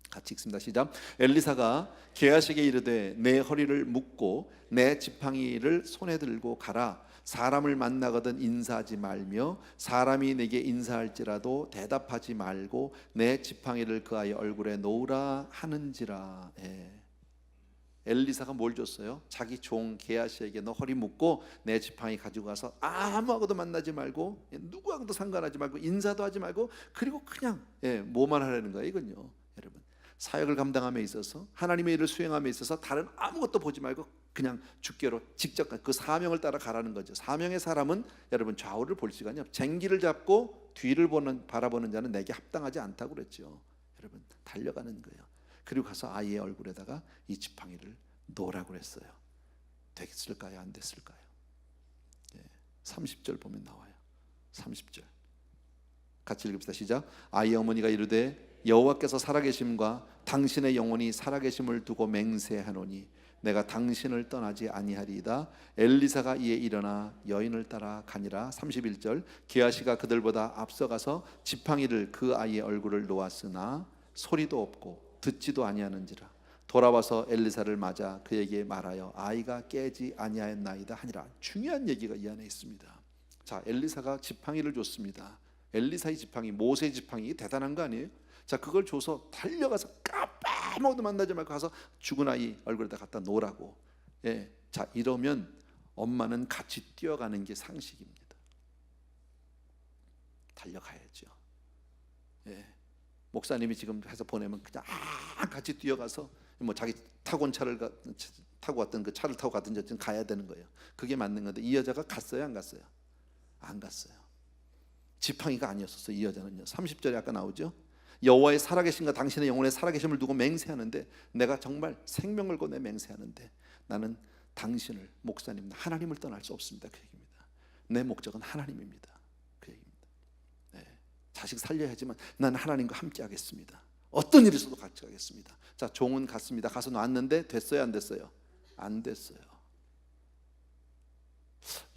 같이 읽습니다. 시작. 엘리사가 게하시에게 이르되 내 허리를 묶고 내 지팡이를 손에 들고 가라. 사람을 만나거든 인사하지 말며 사람이 내게 인사할지라도 대답하지 말고 내 지팡이를 그 아이 얼굴에 놓으라 하는지라. 예. 엘리사가 뭘 줬어요? 자기 종 게하시에게 너 허리 묶고 내 지팡이 가지고 가서 아무하고도 만나지 말고 누구하고도 상관하지 말고 인사도 하지 말고 그리고 그냥 뭐만 하라는 거예요. 이건요, 여러분, 사역을 감당함에 있어서 하나님의 일을 수행함에 있어서 다른 아무것도 보지 말고 그냥 주께로 직접 그 사명을 따라 가라는 거죠. 사명의 사람은 여러분 좌우를 볼 시간이 없어요. 쟁기를 잡고 뒤를 바라보는 자는 내게 합당하지 않다고 그랬죠. 여러분, 달려가는 거예요. 그리고 가서 아이의 얼굴에다가 이 지팡이를 놓으라고 그랬어요. 됐을까요? 안 됐을까요? 30절 보면 나와요. 30절 같이 읽읍시다. 시작. 아이의 어머니가 이르되 여호와께서 살아계심과 당신의 영혼이 살아계심을 두고 맹세하노니 내가 당신을 떠나지 아니하리이다. 엘리사가 이에 일어나 여인을 따라 가니라. 31절 게하시가 그들보다 앞서가서 지팡이를 그 아이의 얼굴을 놓았으나 소리도 없고 듣지도 아니하는지라. 돌아와서 엘리사를 맞아 그에게 말하여 아이가 깨지 아니하였나이다 하니라. 중요한 얘기가 이 안에 있습니다. 자, 엘리사가 지팡이를 줬습니다. 엘리사의 지팡이, 모세의 지팡이, 대단한 거 아니에요? 자, 그걸 줘서 달려가서 아무도 만나지 말고 가서 죽은 아이 얼굴에다 갖다 놓으라고. 자, 이러면 엄마는 같이 뛰어가는 게 상식입니다. 달려가야죠. 목사님이 지금 해서 보내면 그냥 같이 뛰어가서 뭐 자기 타고 온 차를 타고 왔던 그 차를 타고 가든지 어쨌든 가야 되는 거예요. 그게 맞는 건데 이 여자가 갔어요, 안 갔어요? 안 갔어요. 지팡이가 아니었었어요. 이 여자는요. 30절에 아까 나오죠. 여호와의 살아계신과 당신의 영혼의 살아계심을 두고 맹세하는데 내가 정말 생명을 거 내 맹세하는데 나는 당신을, 목사님, 하나님을 떠날 수 없습니다. 그 얘기입니다. 내 목적은 하나님입니다. 그 얘기입니다. 자식 살려야 하지만 나는 하나님과 함께 하겠습니다. 어떤 일이 있어도 같이 하겠습니다. 자, 종은 갔습니다. 가서 놨는데 됐어요, 안 됐어요? 안 됐어요.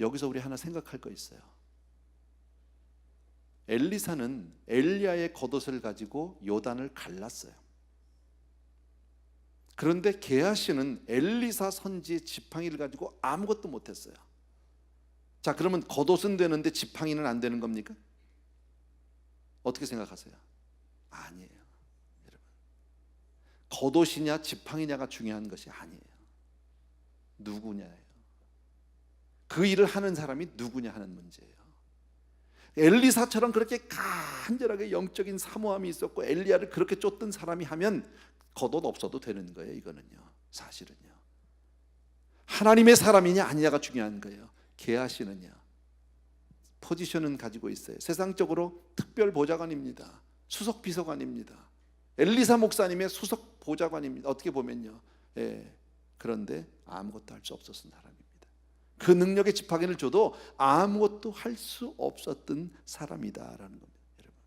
여기서 우리 하나 생각할 거 있어요. 엘리사는 엘리야의 겉옷을 가지고 요단을 갈랐어요. 그런데 게하시는 엘리사 선지의 지팡이를 가지고 아무것도 못했어요. 자, 그러면 겉옷은 되는데 지팡이는 안 되는 겁니까? 어떻게 생각하세요? 아니에요. 여러분, 겉옷이냐 지팡이냐가 중요한 것이 아니에요. 누구냐예요. 그 일을 하는 사람이 누구냐 하는 문제예요. 엘리사처럼 그렇게 간절하게 영적인 사모함이 있었고 엘리야를 그렇게 쫓던 사람이 하면 겉옷 없어도 되는 거예요. 이거는요, 사실은요. 하나님의 사람이냐 아니냐가 중요한 거예요. 게하시느냐, 포지션은 가지고 있어요. 세상적으로 특별 보좌관입니다. 수석 비서관입니다. 엘리사 목사님의 수석 보좌관입니다. 어떻게 보면요. 그런데 아무것도 할 수 없었던 사람입니다. 그 능력의 지팡이를 줘도 아무것도 할 수 없었던 사람이다라는 겁니다. 여러분,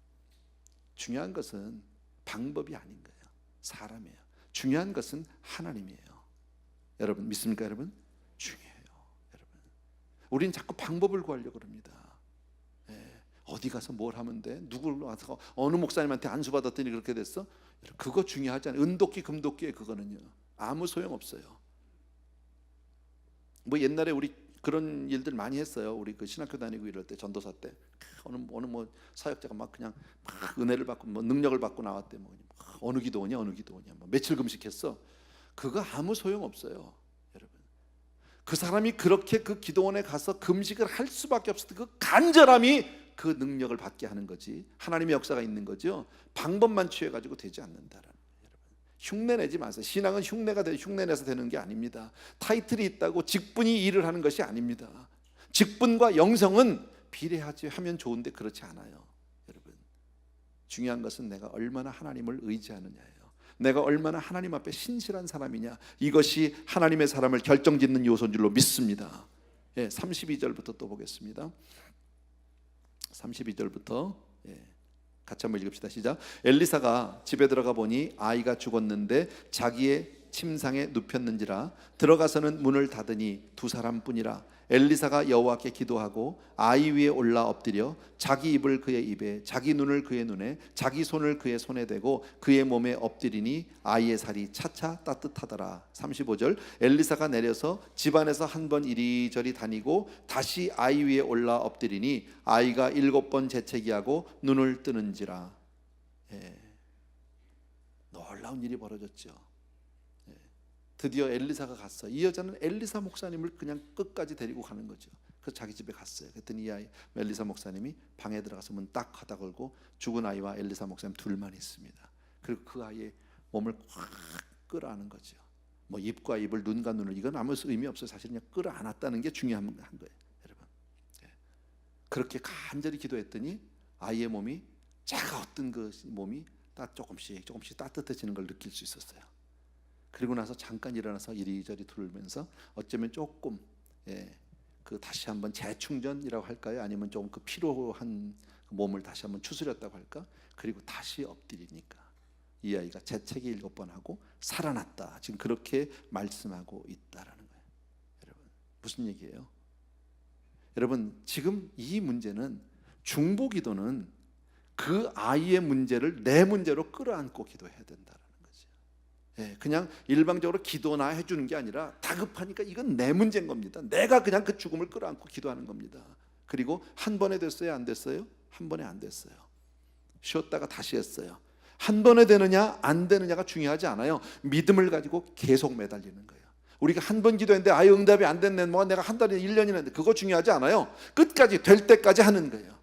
중요한 것은 방법이 아닌 거예요. 사람이에요. 중요한 것은 하나님이에요. 여러분 믿습니까? 여러분, 중요해요. 여러분, 우리는 자꾸 방법을 구하려고 합니다. 어디 가서 뭘 하면 돼? 누구를 와서 어느 목사님한테 안수 받았더니 그렇게 됐어? 그거 중요하지 않아요. 은도끼 금도끼에 그거는요 아무 소용 없어요. 뭐 옛날에 우리 그런 일들 많이 했어요. 우리 그 신학교 다니고 이럴 때, 전도사 때 어느 뭐 사역자가 막 그냥 막 은혜를 받고 뭐 능력을 받고 나왔대. 뭐 어느 기도원이야, 어느 기도원이야. 뭐 며칠 금식했어. 그거 아무 소용 없어요. 여러분, 그 사람이 그렇게 그 기도원에 가서 금식을 할 수밖에 없었던 그 간절함이 그 능력을 받게 하는 거지, 하나님의 역사가 있는 거죠. 방법만 취해가지고 되지 않는다라는 거예요. 여러분, 흉내내지 마세요. 신앙은 흉내내서 되는 게 아닙니다. 타이틀이 있다고 직분이 일을 하는 것이 아닙니다. 직분과 영성은 비례하지 하면 좋은데 그렇지 않아요. 여러분, 중요한 것은 내가 얼마나 하나님을 의지하느냐예요. 내가 얼마나 하나님 앞에 신실한 사람이냐, 이것이 하나님의 사람을 결정짓는 요소인 줄로 믿습니다. 32절부터 또 보겠습니다. 32절부터 같이 한번 읽읍시다. 시작. 엘리사가 집에 들어가 보니 아이가 죽었는데 자기의 침상에 눕혔는지라. 들어가서는 문을 닫으니 두 사람뿐이라. 엘리사가 여호와께 기도하고 아이 위에 올라 엎드려 자기 입을 그의 입에, 자기 눈을 그의 눈에, 자기 손을 그의 손에 대고 그의 몸에 엎드리니 아이의 살이 차차 따뜻하더라. 35절. 엘리사가 내려서 집안에서 한 번 이리저리 다니고 다시 아이 위에 올라 엎드리니 아이가 7번 재채기하고 눈을 뜨는지라. 놀라운 일이 벌어졌죠. 드디어 엘리사가 갔어요. 이 여자는 엘리사 목사님을 그냥 끝까지 데리고 가는 거죠. 그래서 자기 집에 갔어요. 그랬더니 이 아이 엘리사 목사님이 방에 들어가서 문 딱 닫아 걸고 죽은 아이와 엘리사 목사님 둘만 있습니다. 그리고 그 아이의 몸을 확 끌어안은 거죠. 뭐 입과 입을, 눈과 눈을, 이건 아무 의미 없어요. 사실 그냥 끌어안았다는 게 중요한 거예요, 여러분. 그렇게 간절히 기도했더니 아이의 몸이, 차가웠던 그 몸이 딱 조금씩 따뜻해지는 걸 느낄 수 있었어요. 그리고 나서 잠깐 일어나서 이리저리 돌면서 어쩌면 조금 그 다시 한번 재충전이라고 할까요? 아니면 조금 그 피로한 몸을 다시 한번 추스렸다고 할까? 그리고 다시 엎드리니까 이 아이가 재채기 7번 하고 살아났다. 지금 그렇게 말씀하고 있다라는 거예요. 여러분, 무슨 얘기예요? 여러분, 지금 이 문제는, 중보기도는 그 아이의 문제를 내 문제로 끌어안고 기도해야 된다. 그냥 일방적으로 기도나 해주는 게 아니라 다급하니까 이건 내 문제인 겁니다. 내가 그냥 그 죽음을 끌어안고 기도하는 겁니다. 그리고 한 번에 됐어요? 안 됐어요? 한 번에 안 됐어요. 쉬었다가 다시 했어요. 한 번에 되느냐 안 되느냐가 중요하지 않아요. 믿음을 가지고 계속 매달리는 거예요. 우리가 한 번 기도했는데 아예 응답이 안 됐네, 뭐 내가 한 달이나 1년이나 했는데, 그거 중요하지 않아요. 끝까지 될 때까지 하는 거예요.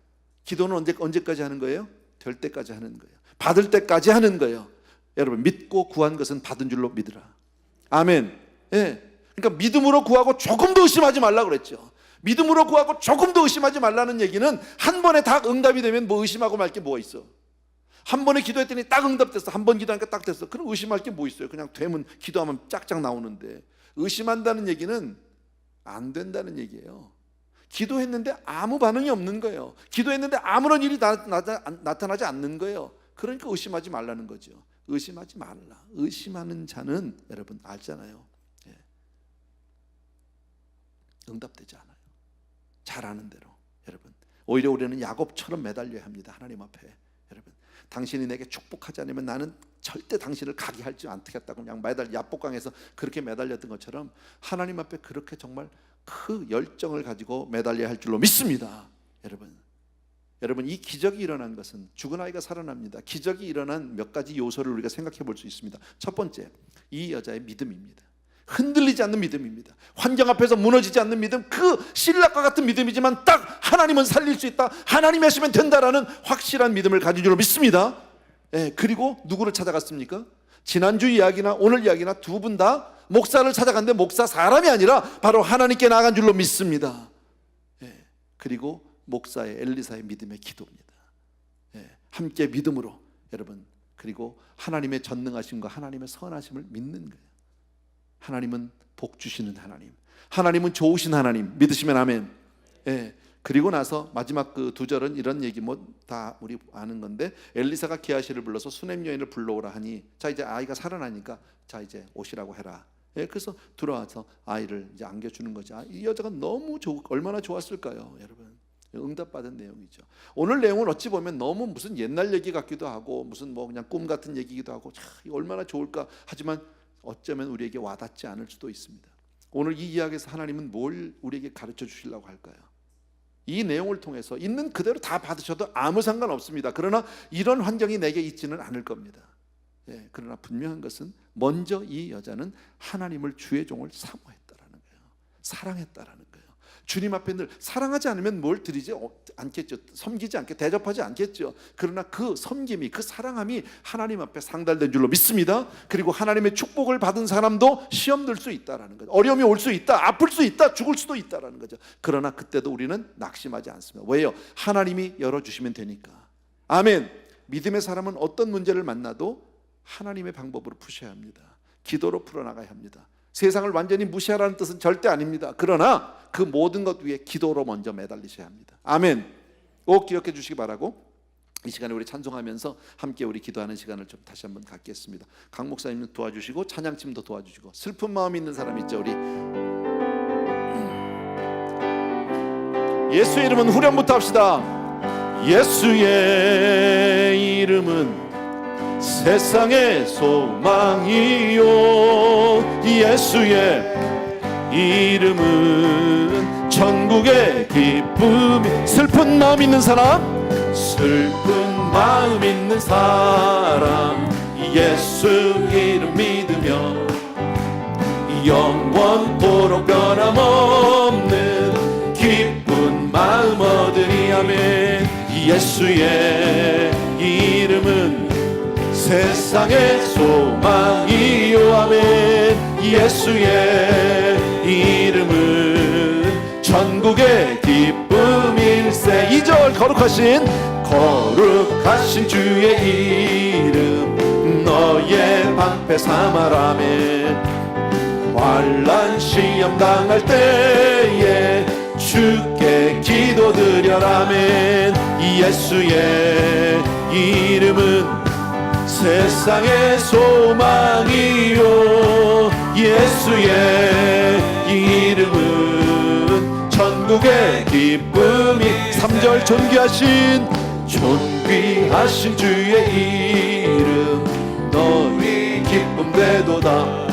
기도는 언제까지 하는 거예요? 될 때까지 하는 거예요. 받을 때까지 하는 거예요. 여러분, 믿고 구한 것은 받은 줄로 믿으라. 아멘. 그러니까 믿음으로 구하고 조금 더 의심하지 말라 그랬죠. 믿음으로 구하고 조금 더 의심하지 말라는 얘기는 한 번에 다 응답이 되면 뭐 의심하고 말 게 뭐가 있어? 한 번에 기도했더니 딱 응답됐어. 한 번 기도하니까 딱 됐어. 그럼 의심할 게 뭐 있어요? 그냥 되면, 기도하면 짝짝 나오는데. 의심한다는 얘기는 안 된다는 얘기예요. 기도했는데 아무 반응이 없는 거예요. 기도했는데 아무런 일이 나타나지 않는 거예요. 그러니까 의심하지 말라는 거죠. 의심하지 말라. 의심하는 자는 여러분 알잖아요. 응답되지 않아요. 잘 아는 대로. 여러분, 오히려 우리는 야곱처럼 매달려야 합니다. 하나님 앞에. 여러분, 당신이 내게 축복하지 않으면 나는 절대 당신을 가게 할지 않겠다고 그냥 야복강에서 그렇게 매달렸던 것처럼 하나님 앞에 그렇게 정말 그 열정을 가지고 매달려야 할 줄로 믿습니다. 여러분, 이 기적이 일어난 것은, 죽은 아이가 살아납니다. 기적이 일어난 몇 가지 요소를 우리가 생각해 볼 수 있습니다. 첫 번째, 이 여자의 믿음입니다. 흔들리지 않는 믿음입니다. 환경 앞에서 무너지지 않는 믿음, 그 신락과 같은 믿음이지만 딱 하나님은 살릴 수 있다, 하나님이 하시면 된다라는 확실한 믿음을 가진 줄로 믿습니다. 그리고 누구를 찾아갔습니까? 지난주 이야기나 오늘 이야기나 두 분 다 목사를 찾아갔는데 목사 사람이 아니라 바로 하나님께 나아간 줄로 믿습니다. 그리고 목사의, 엘리사의 믿음의 기도입니다. 함께 믿음으로, 여러분, 그리고 하나님의 전능하심과 하나님의 선하심을 믿는 거예요. 하나님은 복 주시는 하나님, 하나님은 좋으신 하나님, 믿으시면 아멘. 그리고 나서 마지막 그 2절은 이런 얘기, 뭐 다 우리 아는 건데, 엘리사가 게하시를 불러서 수넴 여인을 불러오라 하니, 자 이제 아이가 살아나니까 자 이제 오시라고 해라. 그래서 들어와서 아이를 이제 안겨주는 거죠. 이 여자가 너무 얼마나 좋았을까요, 여러분. 응답받은 내용이죠. 오늘 내용은 어찌 보면 너무 무슨 옛날 얘기 같기도 하고, 무슨 뭐 그냥 꿈 같은 얘기기도 하고, 참 얼마나 좋을까 하지만 어쩌면 우리에게 와닿지 않을 수도 있습니다. 오늘 이 이야기에서 하나님은 뭘 우리에게 가르쳐 주시려고 할까요? 이 내용을 통해서 있는 그대로 다 받으셔도 아무 상관없습니다. 그러나 이런 환경이 내게 있지는 않을 겁니다. 그러나 분명한 것은, 먼저 이 여자는 하나님을 주의 종을 사모했다라는 거예요. 사랑했다라는 거예요. 주님 앞에 늘 사랑하지 않으면 뭘 드리지 않겠죠. 섬기지 않게, 대접하지 않겠죠. 그러나 그 섬김이, 그 사랑함이 하나님 앞에 상달된 줄로 믿습니다. 그리고 하나님의 축복을 받은 사람도 시험 들 수 있다라는 거죠. 어려움이 올 수 있다, 아플 수 있다, 죽을 수도 있다라는 거죠. 그러나 그때도 우리는 낙심하지 않습니다. 왜요? 하나님이 열어주시면 되니까. 아멘. 믿음의 사람은 어떤 문제를 만나도 하나님의 방법으로 푸셔야 합니다. 기도로 풀어나가야 합니다. 세상을 완전히 무시하라는 뜻은 절대 아닙니다. 그러나 그 모든 것 위에 기도로 먼저 매달리셔야 합니다. 아멘. 꼭 기억해 주시기 바라고, 이 시간에 우리 찬송하면서 함께 우리 기도하는 시간을 좀 다시 한번 갖겠습니다. 강 목사님 도와주시고 찬양팀도 도와주시고, 슬픈 마음 있는 사람 있죠? 우리 예수의 이름은 후렴부터 합시다. 예수의 이름은 세상의 소망이요, 예수의 이름은 천국의 기쁨이. 슬픈 마음 있는 사람, 슬픈 마음 있는 사람, 예수 이름 믿으며 영원토록 변함없는 기쁜 마음 얻으리. 아멘. 예수의 이름은 세상의 소망이요. 아멘. 예수의 이름은 천국의 기쁨일세. 2절 거룩하신 주의 이름 너의 방패 삼아라멘. 환난 시험 당할 때에 주께 기도드려라멘. 예수의 이름은 세상의 소망이요, 예수의 이름은 천국의 기쁨이. 3절 존귀하신 주의 이름 너희 기쁨 되도다.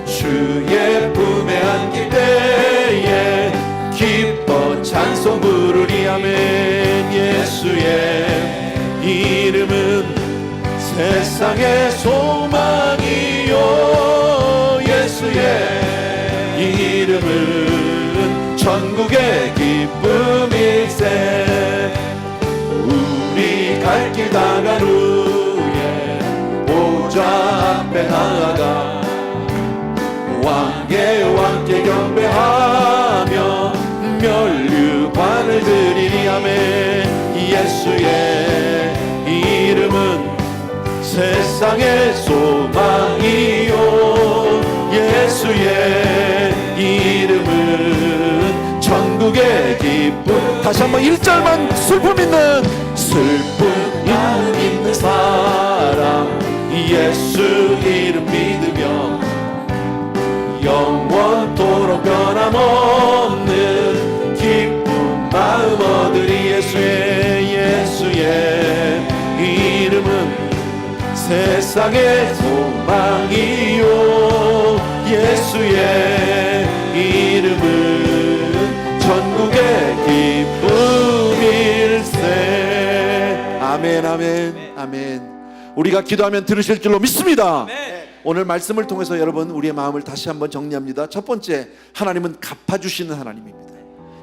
주의 품에 안길 때에 기뻐 찬송 부르리. 아멘. 예수의 이름은 세상의 소망이요, 예수의 이름은 천국의 기쁨일세. 우리 갈 길 다간 후에 보좌 앞에 나아가 왕의 왕께 경배하며 면류관을 드리리. 아멘. 예수의 이름은 세상의 소망이요, 예수의 이름은 천국의 기쁨. 다시 한번 1절만 슬픔 있는 사람, 예수 이름 믿으며 영원토록 변함없는 기쁨 마음 얻으리. 예수의 이름은 세상의 소망이요, 예수의 이름은 천국의 기쁨일세. 아멘, 아멘, 아멘. 우리가 기도하면 들으실 줄로 믿습니다. 오늘 말씀을 통해서 여러분 우리의 마음을 다시 한번 정리합니다. 첫 번째, 하나님은 갚아주시는 하나님입니다.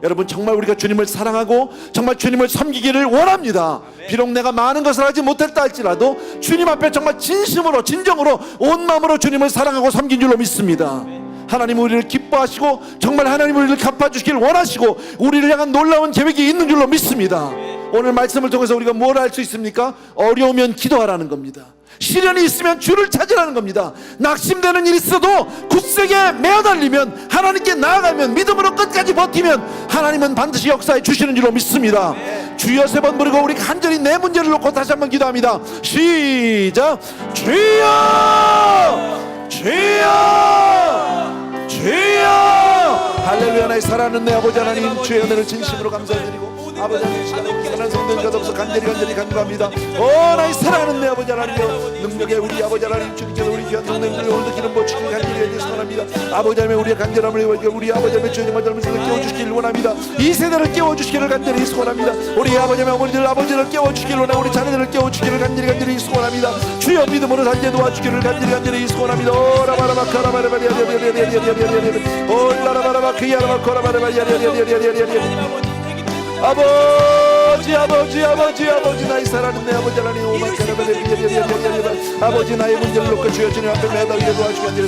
여러분 정말 우리가 주님을 사랑하고 정말 주님을 섬기기를 원합니다. 비록 내가 많은 것을 하지 못했다 할지라도 주님 앞에 정말 진심으로 진정으로 온 마음으로 주님을 사랑하고 섬긴 줄로 믿습니다. 하나님 우리를 기뻐하시고 정말 하나님 우리를 갚아주시길 원하시고 우리를 향한 놀라운 계획이 있는 줄로 믿습니다. 오늘 말씀을 통해서 우리가 뭘 할 수 있습니까? 어려우면 기도하라는 겁니다. 시련이 있으면 주를 찾으라는 겁니다. 낙심되는 일이 있어도 굳세게 매어달리면, 하나님께 나아가면, 믿음으로 끝까지 버티면 하나님은 반드시 역사해 주시는 줄로 믿습니다. 주여 3번 부르고 우리 간절히 내 문제를 놓고 다시 한번 기도합니다. 시작. 주여, 주여, 주여. 할렐루야. 나의 사랑하는 내 아버지 하나님, 주의 은혜를 진심으로 감사드리고 아버지 하나님 시간에 기만한 성도님과 더불어서 간절히 간구합니다. 나의 사랑하는 내 아버지 하나님여, 능력의 우리 아버지 하나님, 주님께서 우리 귀한 성도님들을 오늘도 기름 부어주시길 간절히 소원합니다. 아버지 하나님 우리의 간절함을 우리 아버지 하나님 주님을 닮으셔서 깨워주시길 원합니다. 이 세대를 깨워주시기를 간절히 소원합니다. 우리 아버지 하나님 어머니들 아버지를 깨워주시기를 원하고 우리 자녀들을 깨워주시기를 간절히 소원합니다. 주여 믿음으로 살게 도와주기를 간절히 소원합니다. 아버지 나의 사랑하는 내 아버지 하나님, 아버지 나의 문제를 놓고 주여 주님 앞에 매달리게 도와주시기 간절히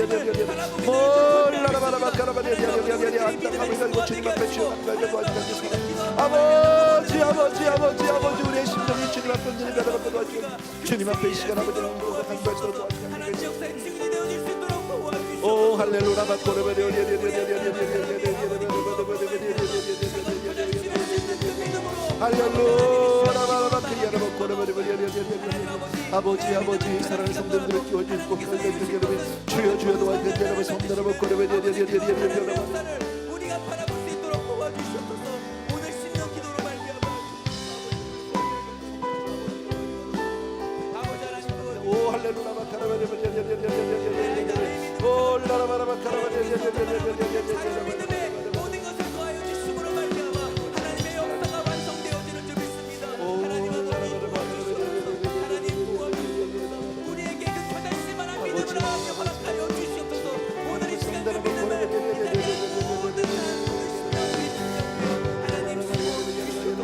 주님 앞에 아버지 아버지 아버지 아버지 우리의 심정이 주님 앞에 온전히 변화받고 도와주시고 주님 앞에 이 시간 아버지 간구하시도록 도와주시고 하나님 역사의 증인이 되어질 수 있도록 도와주시옵소서. 오 할렐루야 바코르베리 아버지 아버지 사랑하는 성도들을 끼워주시고 주여 주여 도와주시고 여러분 성도를 우리가 바라볼 수 있도록 도와주시옵소서. 오늘 신령 기도로 말미암아 아버지 하나님 오 할렐루야 바카라베리 오 라라바라바 카라베리 믿음에 모든 것을 더하여 주심으로 말미암아 하나님의 역사가 완성되어지는 줄 믿습니다. 하나님 도와주시옵소서. 하나님 도와주시옵소서. 우리에게 그 결단심만한 믿음을 하나님 허락하여 주시옵소서. 오늘 이 시간 준비된 날 모든 하나님 주시옵소서.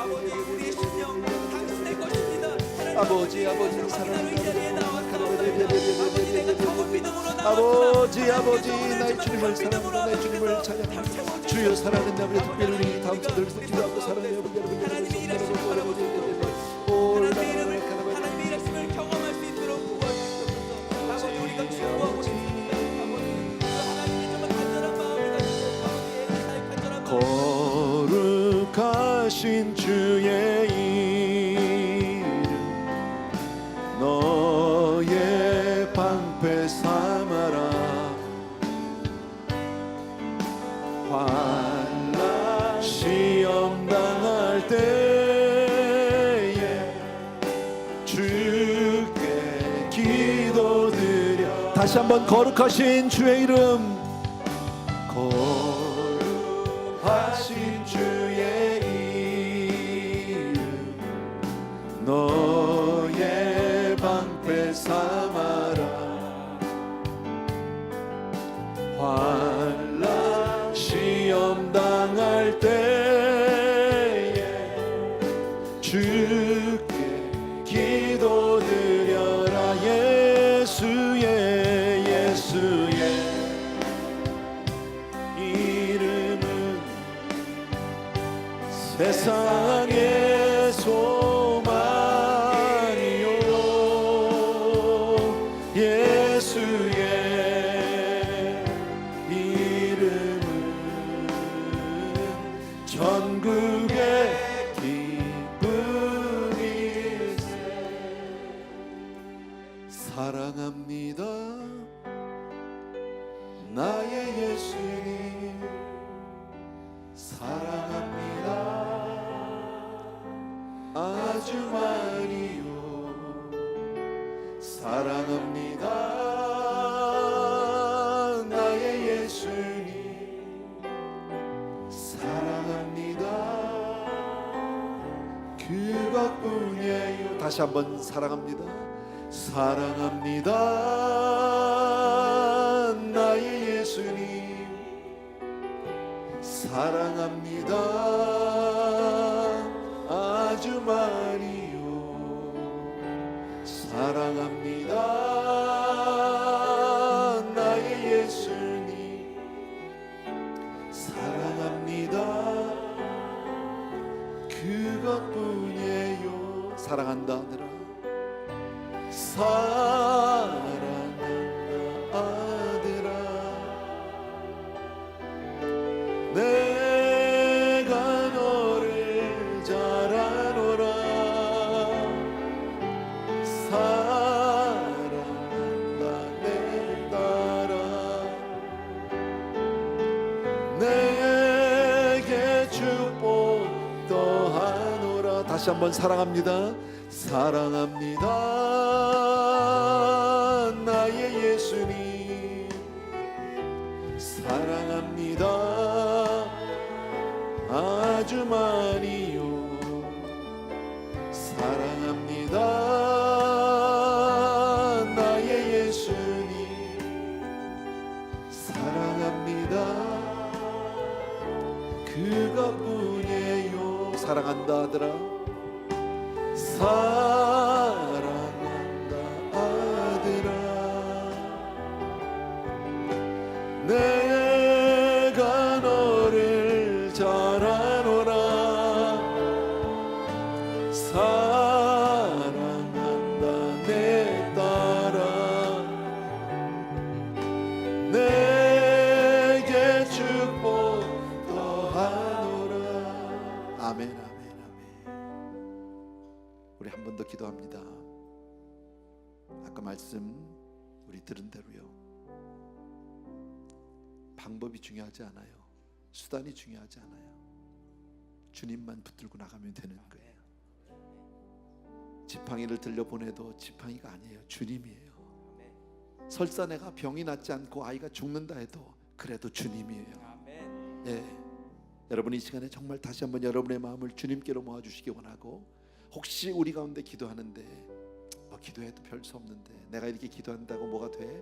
아버지 우리의 심령 당신의 것입니다. 아버지 아버지 사랑하는 이 자리에 나왔다. 아버지 내가 적은 믿음으로 나왔다. 아버지 아버지 나의 주님을 사랑하고 나의 주님을 찬양합니다. 주여 사랑하는 아버지 특별히 우리 다음 주들 기도하고 사랑해요 하나님의 일하심을 바라보고 하나님의 이름을 하나님의 일하심을 경험할 수 있도록 도와주시옵소서. 아버지 우리가 추구하고 싶습니다. 아버지 하나님의 정말 간절한 마음을 가지고 아버지의 사의 간절한 마음을 거룩하신 주의 이름 너의 방패 삼아라 환란 시험 다시 한번 거룩하신 주의 이름, 거룩하신 주의 이름, 너의 방패 삼아라. 환난 시험 당할 때에 주께 기도드려라. 예수의 이름은 세상의 소망이요, 예수의 이름은 전국의 기쁨일세. 사랑합니다 나의 예수님, 사랑합니다 아주 많이요. 사랑합니다 나의 예수님, 사랑합니다 그것뿐이에요. 다시 한번 사랑합니다. 사랑합니다 나의 예수님, 사랑합니다 아주 많이요. 사랑합니다 나의 예수님, 사랑합니다 그것뿐이에요. 사랑한다 아들아, 사랑한다 아들아, 내가 너를 잘 아노라. 사랑한다 내 딸아, 내게 축복 더하노라. 다시 한번 사랑합니다. 사랑합니다 나의 예수님, 사랑합니다 아주 많이요. 사랑합니다 나의 예수님, 사랑합니다 그것뿐이에요. 사랑한다 아들아, 사랑한다 아들아, 내가 너를 잘 아노라. 사랑한다 내 딸아, 내게 축복 더하노라. 아멘 아멘 아멘. 우리 한 번 더 기도합니다. 아까 말씀 우리 들은 대로요, 방법이 중요하지 않아요. 수단이 중요하지 않아요. 주님만 붙들고 나가면 되는 거예요. 지팡이를 들려보내도 지팡이가 아니에요. 주님이에요. 설사 내가 병이 낫지 않고 아이가 죽는다 해도 그래도 주님이에요. 예. 여러분 이 시간에 정말 다시 한번 여러분의 마음을 주님께로 모아주시기 원하고, 혹시 우리 가운데 기도하는데 기도해도 별 수 없는데 내가 이렇게 기도한다고 뭐가 돼?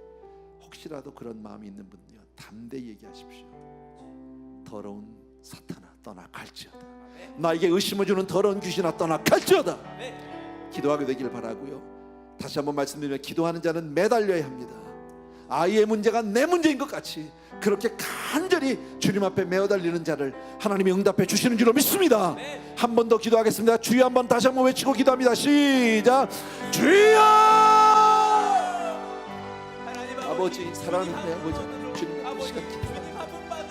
혹시라도 그런 마음이 있는 분은요, 담대히 얘기하십시오. 더러운 사탄아 떠나 갈지어다. 나에게 의심을 주는 더러운 귀신아 떠나 갈지어다. 기도하게 되길 바라고요. 다시 한번 말씀드리면, 기도하는 자는 매달려야 합니다. 아이의 문제가 내 문제인 것 같이 그렇게 간절히 주님 앞에 매어달리는 자를 하나님이 응답해 주시는 줄로 믿습니다. 한 번 더 기도하겠습니다. 주여 한번 다시 한번 외치고 기도합니다. 시작. 주여! 아버지, 사랑하는 내 아버지, 주님 앞에 시간 기도합니다.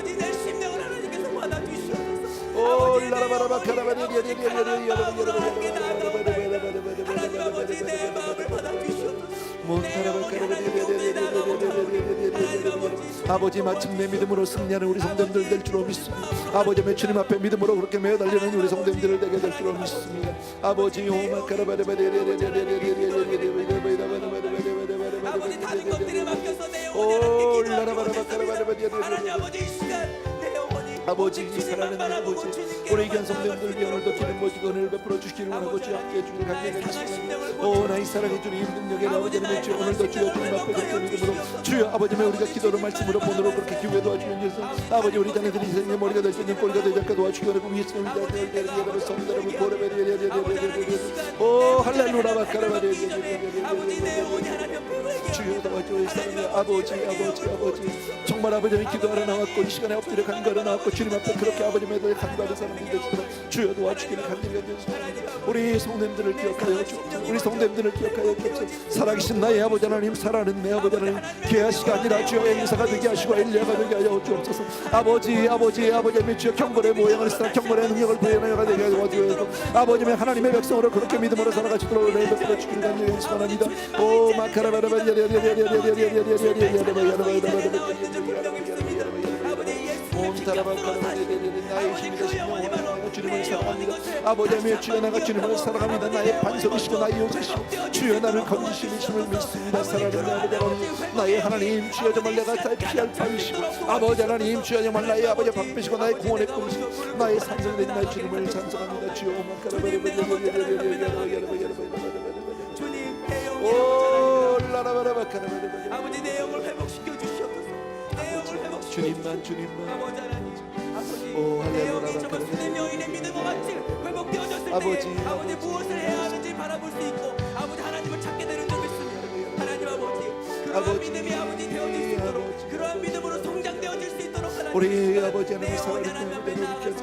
아버지 내 심령을 하나님께서 받아주시옵소서. 오, 아버지 내 라라바라바, 카라바리, 영혼을 아버지 가난한 마음으로 함께 나아가옵나이다. 하나님 아버지 내 마음을 받아주시옵소서. 내 영혼이 하나님께 온전히 나아가옵나이다. 하나님 아버지 아버지 마침내 믿음으로 승리하는 우리 성도님들 될 줄로 믿습니다. 아버지 매 주님 앞에 믿음으로 그렇게 매어 달리는 우리 성도님들을 되게 될 줄로 믿습니다. 아버지 아버지 다른 것들에 맡겨서 내 영혼이 하나님께 기도하고 있습니다. 하나님 아버지 이 시간 내 영혼이 아버지 오직 주님만 사랑하는 바라보고 아버지 주님께 우리 귀한 성도님들 위해 오늘도 기름 부어주고 은혜를 베풀어 주시기를 원하고 주 함께 해주길 간절히 오 나의 사랑해 주님 능력의 아버지 하나님 주 오늘도 주여 주님 앞에 그렇게 믿음으로 주여 아버지의 우리가 기도로 말씀으로 본으로 그렇게 기회 도와주는 예수 아버지 우리 자녀들이 세상의 머리가 될 수 있는 꼬리가 되지 않게 도와주기 원하고 위에서 오 할렐루야 바카라바리 아버지 내 영혼이 하나님 앞에 주여 도와줘 사랑해 아버지 정말 아버지는 기도하러 나왔고 이 시간에 엎드려 간구하러 나왔고 주님 앞에 그렇게 아버지의 애들 간구하는 사람들이 되시도록 주여 도와주기를 간절히 간절히 우리 성도님들을 기억하여 주옵소서 우리 성도님들을 기억하여 주옵소서 살아계신 나의 아버지 하나님 살아는 내 아버지 하나님 기아시가 아니라 주여 엘리사가 되게 하시고 엘리야가 되게 하여 주옵소서 아버지 하나님 주여 경건의 모양을 쓰라 경건의 능력을 부여하여가 되게 하여 주옵소서 아버지의 하나님의 백성으로 그렇게 믿음으로 살아가시도록 은혜를 베풀어 주기를 간절히 원합니다 오 마카라바라바 나의 힘이 되시며 주님을 사랑합니다 아버지의 주여 나가 주님을 사랑합니다 나의 반석이시고 나의 요새시고 주여 나를 건지심이심을 믿습니다 사랑하는 아버지 하나님 나의 하나님 주여 정말 내가 다 피할 바위시고 아버지 하나님 주여 정말 나의 아버지 방패시고 나의 구원의 꿈이시고 나의 산성된 나의 주님을 찬송합니다 주여 오 라라바라바카라바라바 아버지 내 영을 회복시켜 주시옵소서. 내 영을 회복시켜 주님만 아버지 하나님 아버지 오, 내 할렐루야, 영이 정말 수된 여인의 믿음과 같이 회복되어졌을 때 아버지 무엇을 해야 하는지 바라볼 수 있고 아버지 하나님을 찾게 되는 줄 믿습니다. 하나님 아버지 그러한 믿음이 아버지 되어질 수 있도록 그러한 믿음으로 성장되어질 수 있도록 하나님 우리 아버지 내 하나님 영혼이 사랑하는 하나님 앞에 나아가서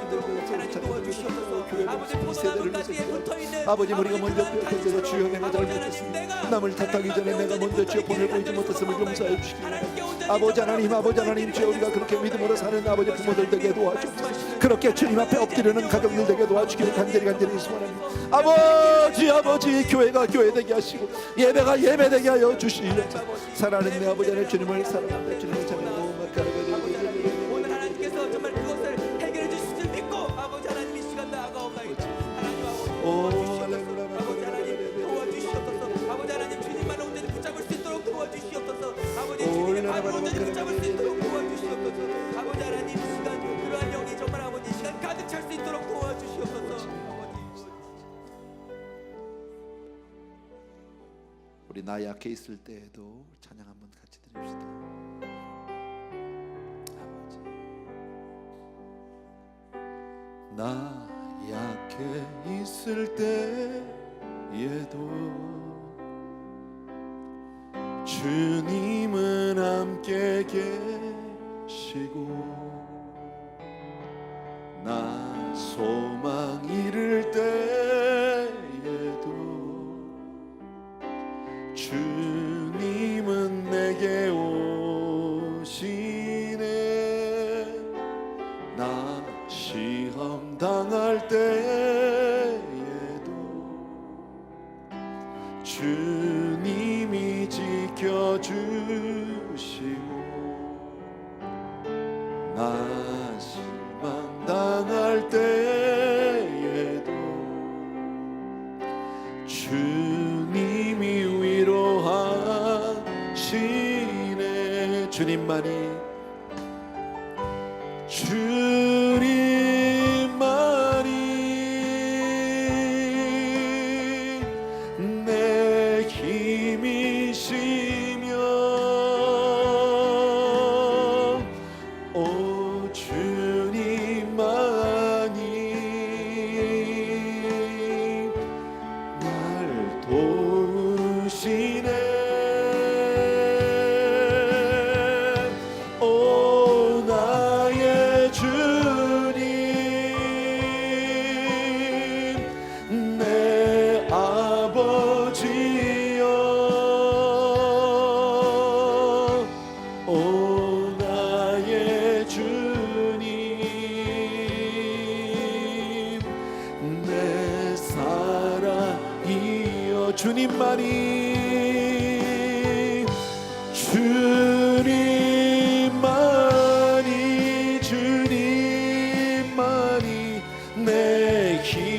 하나님 도와주시옵소서. 아버지 포도나무까지 붙어있는 아버지 우리가 먼저 배웠던 주여 내가 잘못했습니다 남을 탓하기 전에 내가 먼저 주여 본을 보이지 못했음을 용서해 주시기 바랍니다 아버지 하나님 주여 우리가 그렇게 믿음으로 사는 아버지 부모들 되게 도와주옵소서 그렇게 주님 앞에 엎드리는 가정들 되게 도와주기를 간절히 소원합니다 아버지 교회가 교회되게 하시고 예배가 예배되게 하여 주시옵소서 사랑하는 내 아버지 하나님 주님을 사랑합니다 주님을 찬양하고 오늘 하나님께서 정말 그것을 해결해 주실 줄 믿고 아버지 하나님 이 시간 나아가옵나이다. 하나님 아버지 하나님 도와주시옵소서. 아버지 하나님 주님만 온전히 붙잡을 수 있도록 도와주시옵소서. 아버지 주님만 온전히 붙잡을 수 있도록 도와주시옵소서. 아버지 하나님 이 시간 그러한 영이 정말 아버지 이 시간 우리 나 약해 있을 때에도 찬양 한번 같이 드립시다. 아버지, 나 약해 있을 때에도 주님은 함께 계시고, 나 소망 잃을 때에도 주님은 내게 오시네. 나 시험 당할 때에도 주님이 지켜주시고, 나 실망 당할 때에도 주님이 위로하시네. 주님만이 내 힘이시며, 오 주님만이 날 도우시네. 오 나의 주님, 내 아버지여. 오 나의 주님, 내 사랑이여. 주님만이 내 힘이시며,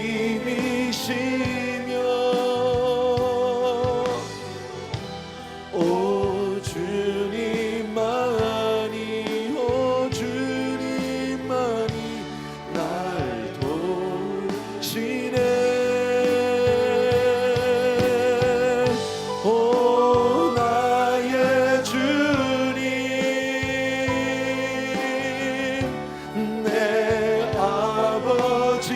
오 주님만이, 오 주님만이 날 도우시네. 오 나의 주님, 내 아버지여.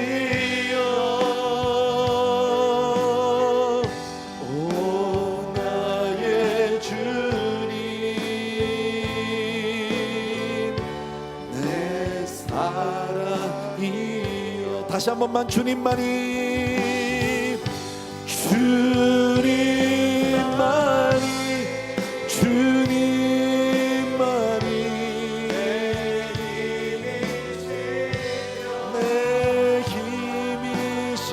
오 나의 주님, 내 사랑이여. 다시 한 번만 주님만이, 주님만이, 주님만이 내 힘이시며,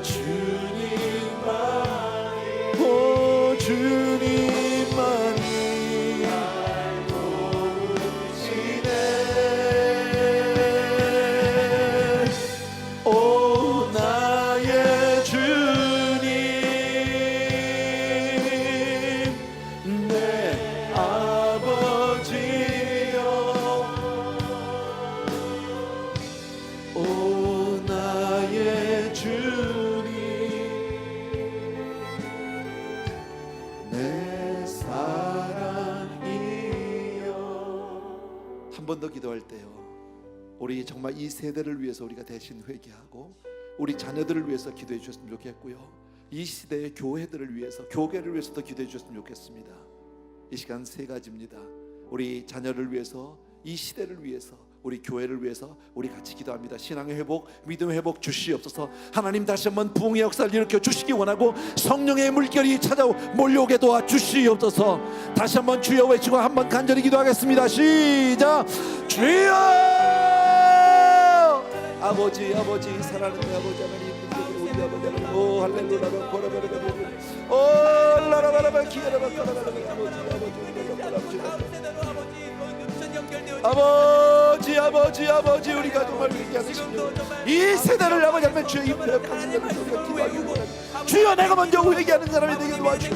주님만이, 오 주님만이 날 도우시네. 오 나의 주님, 내 아버지여. 오 나의 주님, 내 사랑이여. 한 번 더 기도할 때요, 우리 정말 이 세대를 위해서 우리가 대신 회개하고 우리 자녀들을 위해서 기도해 주셨으면 좋겠고요, 이 시대의 교회들을 위해서, 교계를 위해서도 기도해 주셨으면 좋겠습니다. 이 시간 세 가지입니다. 우리 자녀를 위해서, 이 시대를 위해서, 우리 교회를 위해서 우리 같이 기도합니다. 신앙의 회복, 믿음의 회복 주시옵소서. 하나님 다시 한번 부흥의 역사를 일으켜 주시기 원하고, 성령의 물결이 찾아 몰려오게 도와 주시옵소서. 다시 한번 주여 외치고 한번 간절히 기도하겠습니다. 시작. 주여. 아버지, 아버지, 사랑하는 내 아버지 하나님, 우리 아버지 하나님, 오 할렐루야, 오 라라라라 기야라라 아버지, 아버지, 아버지, 우리가 정말 위기하는 이 세대를 아버지 하면 주여, 이 배역한 세대를 기도하기 원합니다. 주여, 내가 먼저 회개하는 사람이 되게 도와주시고,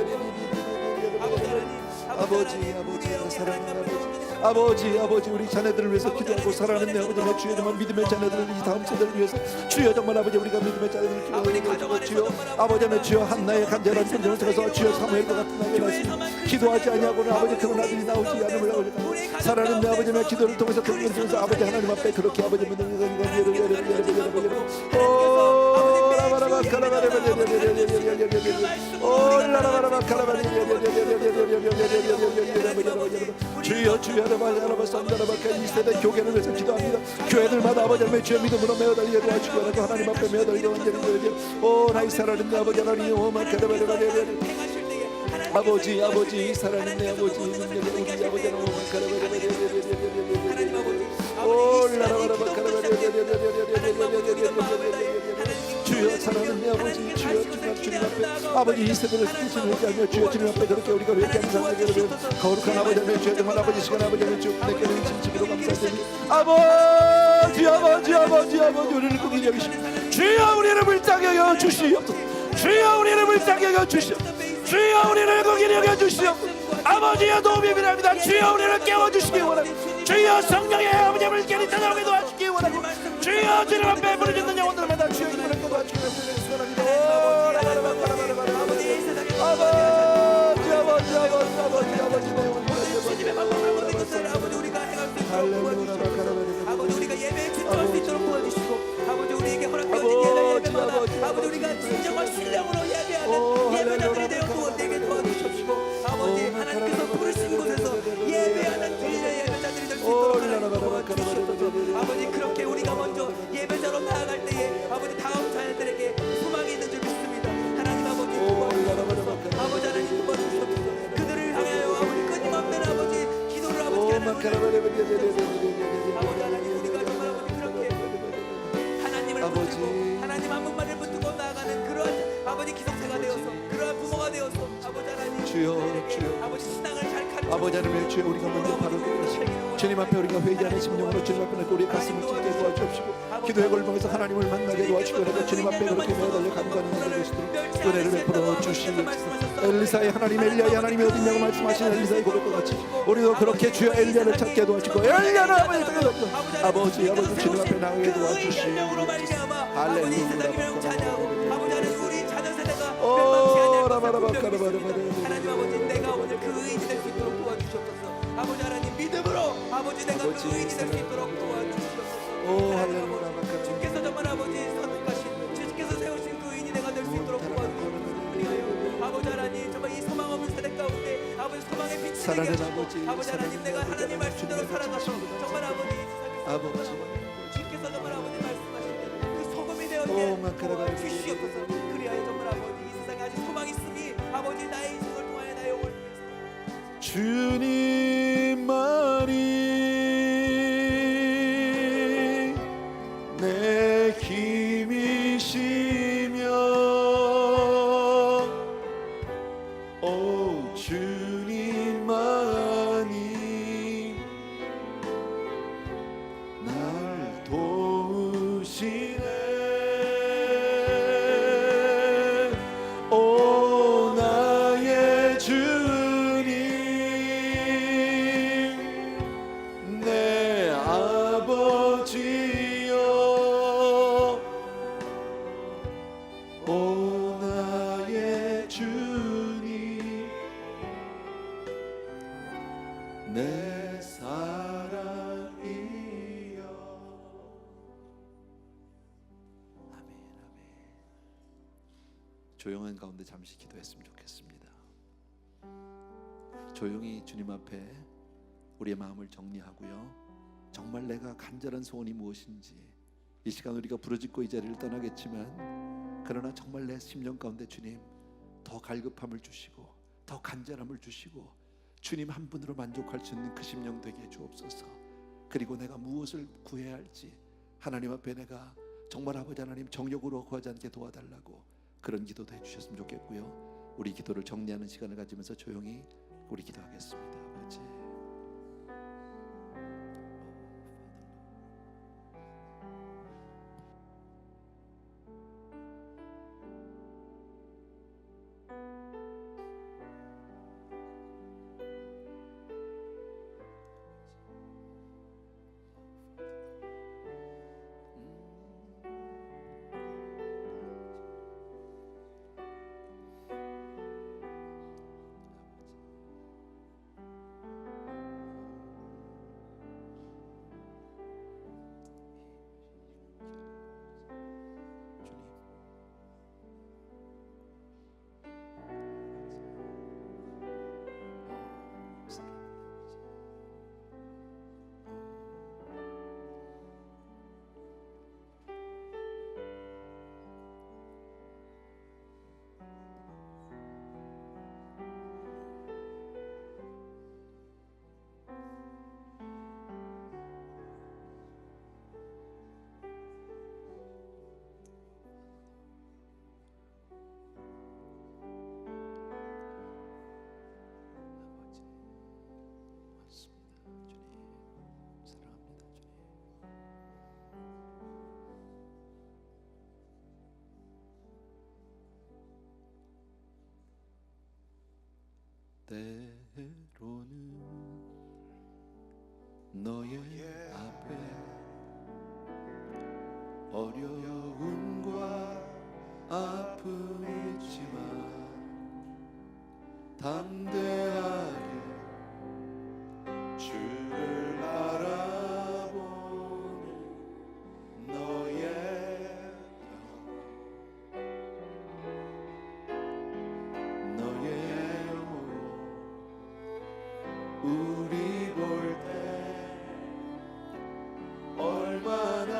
아버지 우리 자녀들을 위해서 기도하고 사랑하는 내 아버지 내 주여 정말 믿음의 자녀들을 이 다음 세대를 위해서 주여 정말 아버지 우리가 믿음의 자녀들을 기도하고 주여 아버지 하나님 주여 한나의 간절한 심정을 통해서 주여 사무엘과 같은 나의 말씀 기도하지 아니하고는 아버지 그런 아들이 나오지 않음을 아버지 사랑하는 내 아버지 내 기도를 통해서 그분을 통해서 아버지 하나님 앞에 그렇게 아버지 주여 이 세대 교회를 위해서 기도합니다. 교회들마다 아버지 하나님의 주여 믿음으로 매어 달리게 도와주시고 하나님 앞에 매어 달리게 오 나의 사랑하는 내 아버지 하나님 아버지 사랑하는 내 아버지 우리 아버지 주여 사랑하는 내 아버지 주여 주님 앞에 아버지 이 세대를 주님 회개하며 주여 주님 앞에 그렇게 우리가 회개하는 사람에게 거룩한 아버지 하나님 주여 정말 아버지 시간 아버지 하나님 주여 내게는 진심으로 감사드립니다. 아버지 우리를 긍휼히 여기시고 주여 우리를 불쌍히 여겨 주시옵소서. 주여 우리를 불쌍히 여겨 주시옵소서. 주여 우리를 긍휼히 여겨 주시옵소서. 아버지의 도움이 필요합니다. 주여 우리를 깨워주시기 원하고 주여 성령의 아버지 물결이 찾아오게 도와주시기 원하고 주여 주님 앞에 부르짖는 영혼들마다 주여 이름을 도와주시기 원합니다. 아버지 우리가 행할 수 있도록 도와주시고 아버지 우리가 예배에 집중할 수 있도록 도와주시고 아버지 우리에게 허락되어진 예배마다 아버지 우리가 진정한 신령으로 예배하는 예배자들이 되어 구원되게 도와주십시오. 아버지 하나님께서 부르신 곳에서 예배하는 주의 예배자들이 될 수 있도록 하나님 도와주시옵소서. 아버지 그렇게 우리가 먼저 예배자로 나아갈 때에 아버지 다음 자녀들에게 소망이 있는 줄 믿습니다. 하나님 아버지 도와주시옵소서. 아버지 하나님 도와주시옵소서. 그들을 향하여 아버지 끊임없는 아버지 기도를 아버지 하나님 아버지 하나님 우리가 정말 아버지 그렇게 하나님을 붙들고 하나님 한 분만을 붙들고 나아가는 그러한 아버지 기성세가 되어서 그러한 부모가 되어서 아버지 하나님 주여 아버지 신앙을 잘 가르쳐 아버지 하나님의 주여 우리가 먼저 바로 주님 앞에 우리가 회개하는 심령으로 주님 앞에 우리 가슴을 찢게 도와주십시고 기도의 골방에서 하나님을 만나게 도와주시고 그래서 주님 앞에 그렇게 매달려 간간히 나를 주시도록 은혜를 베풀어 주시옵소서. 엘리사의 하나님 엘리야의 하나님이 어디냐고 말씀하신 엘리사의 고백과 같이 우리도 그렇게 주여 엘리야를 찾게 도와주시고 엘리야를 아버지 주님 앞에 나오게 도와주시옵소서. 아버지 이 세상이 명 찬양하고 아버지 하나님 우리 자녀 세대가 멸망치 않는 하나님 아버지 내가 오늘 그 의인이 될 수 있도록 도와주시옵소서. 아버지 하나님 믿음으로 아버지 내가 그 의인이 될 수 있도록 도와주시옵소서. 하나님 아버지 주께서 정말 아버지 선택하신 주께서 세우신 그 의인이 내가 될 수 있도록 도와주시옵소서. 아버지 하나님 정말 이 소망 없는 세대 가운데 아버지 소망의 빛이 되게 해주시고 아버지 하나님 내가 하나님 말씀대로 살아가서 정말 아버지 주께서 정말 아버지 말씀하신 그 소금이 되어 주시옵소서. 그리하여 정말 아버지 이 세상에 아직 소망이 있으니 아버지 조용한 가운데 잠시 기도했으면 좋겠습니다. 조용히 주님 앞에 우리의 마음을 정리하고요, 정말 내가 간절한 소원이 무엇인지, 이 시간 우리가 부르짖고 이 자리를 떠나겠지만 그러나 정말 내 심령 가운데 주님 더 갈급함을 주시고 더 간절함을 주시고 주님 한 분으로 만족할 수 있는 그 심령 되게 해 주옵소서. 그리고 내가 무엇을 구해야 할지 하나님 앞에 내가 정말 아버지 하나님 정욕으로 구하지 않게 도와달라고 그런 기도도 해주셨으면 좋겠고요. 우리 기도를 정리하는 시간을 가지면서 조용히 우리 기도하겠습니다. 아버지, 때로는 너의 앞에 어려움과 아픔이 있지만 담대하게 주를 바라보는 너의 영혼 우리 볼 때 얼마나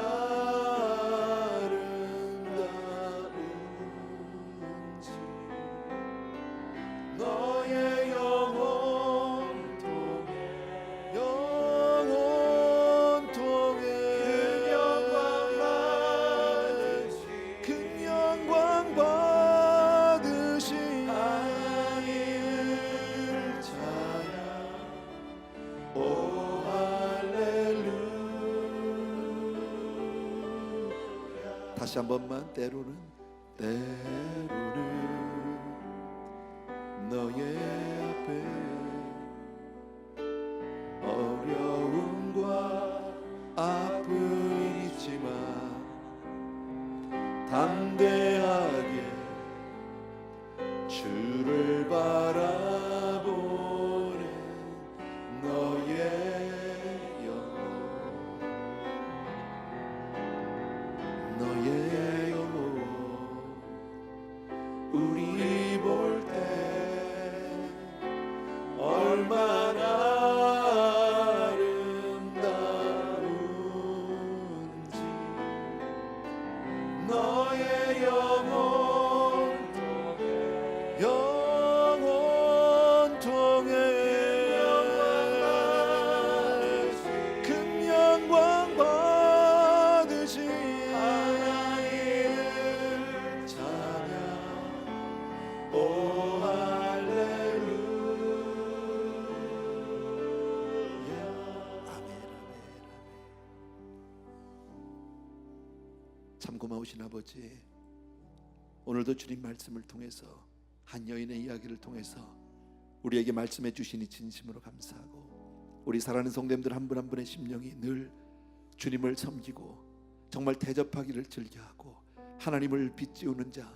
아름다운지 너의 영혼 통해 큰 영광 받으시 하나님을 찬양. 오 할렐루야. 다시 한 번만. 때로는 너의 앞에 어려움과 아픔이 있지만 담대하게 주를 바라보는 너의 영혼 너의 영혼 우리 볼 때 얼마나 아름다운지 너의 영혼 통해 큰 영광 받으시 하나님을 찬양. 오 할렐루야. 아멘. 참 고마우신 아버지, 오늘도 주님 말씀을 통해서 한 여인의 이야기를 통해서 우리에게 말씀해 주시니 진심으로 감사하고, 우리 사랑하는 성도님들 한 분 한 분의 심령이 늘 주님을 섬기고 정말 대접하기를 즐겨하고 하나님을 빚지우는 자,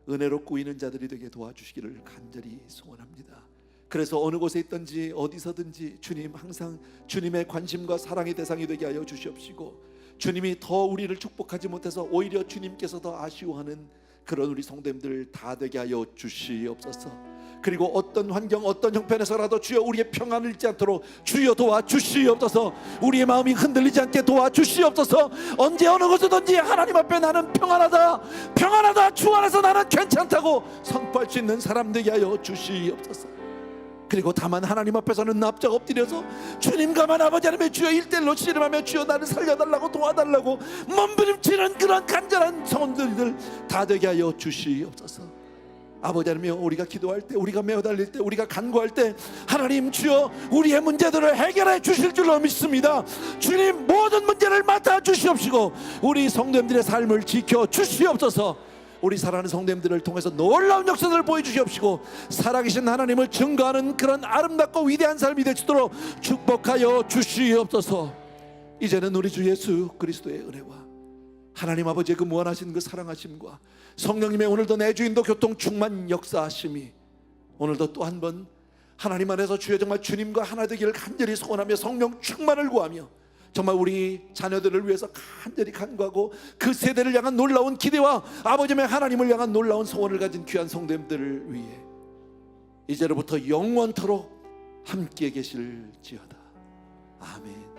은혜로 꾸이는 자들이 되게 도와주시기를 간절히 소원합니다. 그래서 어느 곳에 있든지 어디서든지 주님 항상 주님의 관심과 사랑의 대상이 되게 하여 주시옵시고, 주님이 더 우리를 축복하지 못해서 오히려 주님께서 더 아쉬워하는 그런 우리 성도님들 다 되게 하여 주시옵소서. 그리고 어떤 환경 어떤 형편에서라도 주여 우리의 평안을 잃지 않도록 주여 도와주시옵소서. 우리의 마음이 흔들리지 않게 도와주시옵소서. 언제 어느 곳이든지 하나님 앞에 나는 평안하다 평안하다 주 안에서 나는 괜찮다고 선포할 수 있는 사람 되게 하여 주시옵소서. 그리고 다만 하나님 앞에서는 납작 엎드려서 주님과만 아버지 하나님의 주여 일대일로 씨름하며 주여 나를 살려달라고 도와달라고 몸부림치는 그런 간절한 성원들을 다 되게 하여 주시옵소서. 아버지 하나님, 우리가 기도할 때, 우리가 매어달릴 때, 우리가 간구할 때 하나님 주여 우리의 문제들을 해결해 주실 줄로 믿습니다. 주님 모든 문제를 맡아 주시옵시고 우리 성도님들의 삶을 지켜 주시옵소서. 우리 사랑하는 성도님들을 통해서 놀라운 역사들을 보여주시옵시고 살아계신 하나님을 증거하는 그런 아름답고 위대한 삶이 될 수 있도록 축복하여 주시옵소서. 이제는 우리 주 예수 그리스도의 은혜와 하나님 아버지의 그 무한하신 그 사랑하심과 성령님의 오늘도 내주인도 교통 충만 역사하심이 오늘도 또 한 번 하나님 안에서 주여 정말 주님과 하나 되기를 간절히 소원하며 성령 충만을 구하며 정말 우리 자녀들을 위해서 간절히 간구하고 그 세대를 향한 놀라운 기대와 아버지의 하나님을 향한 놀라운 소원을 가진 귀한 성도님들을 위해 이제로부터 영원토록 함께 계실지어다. 아멘.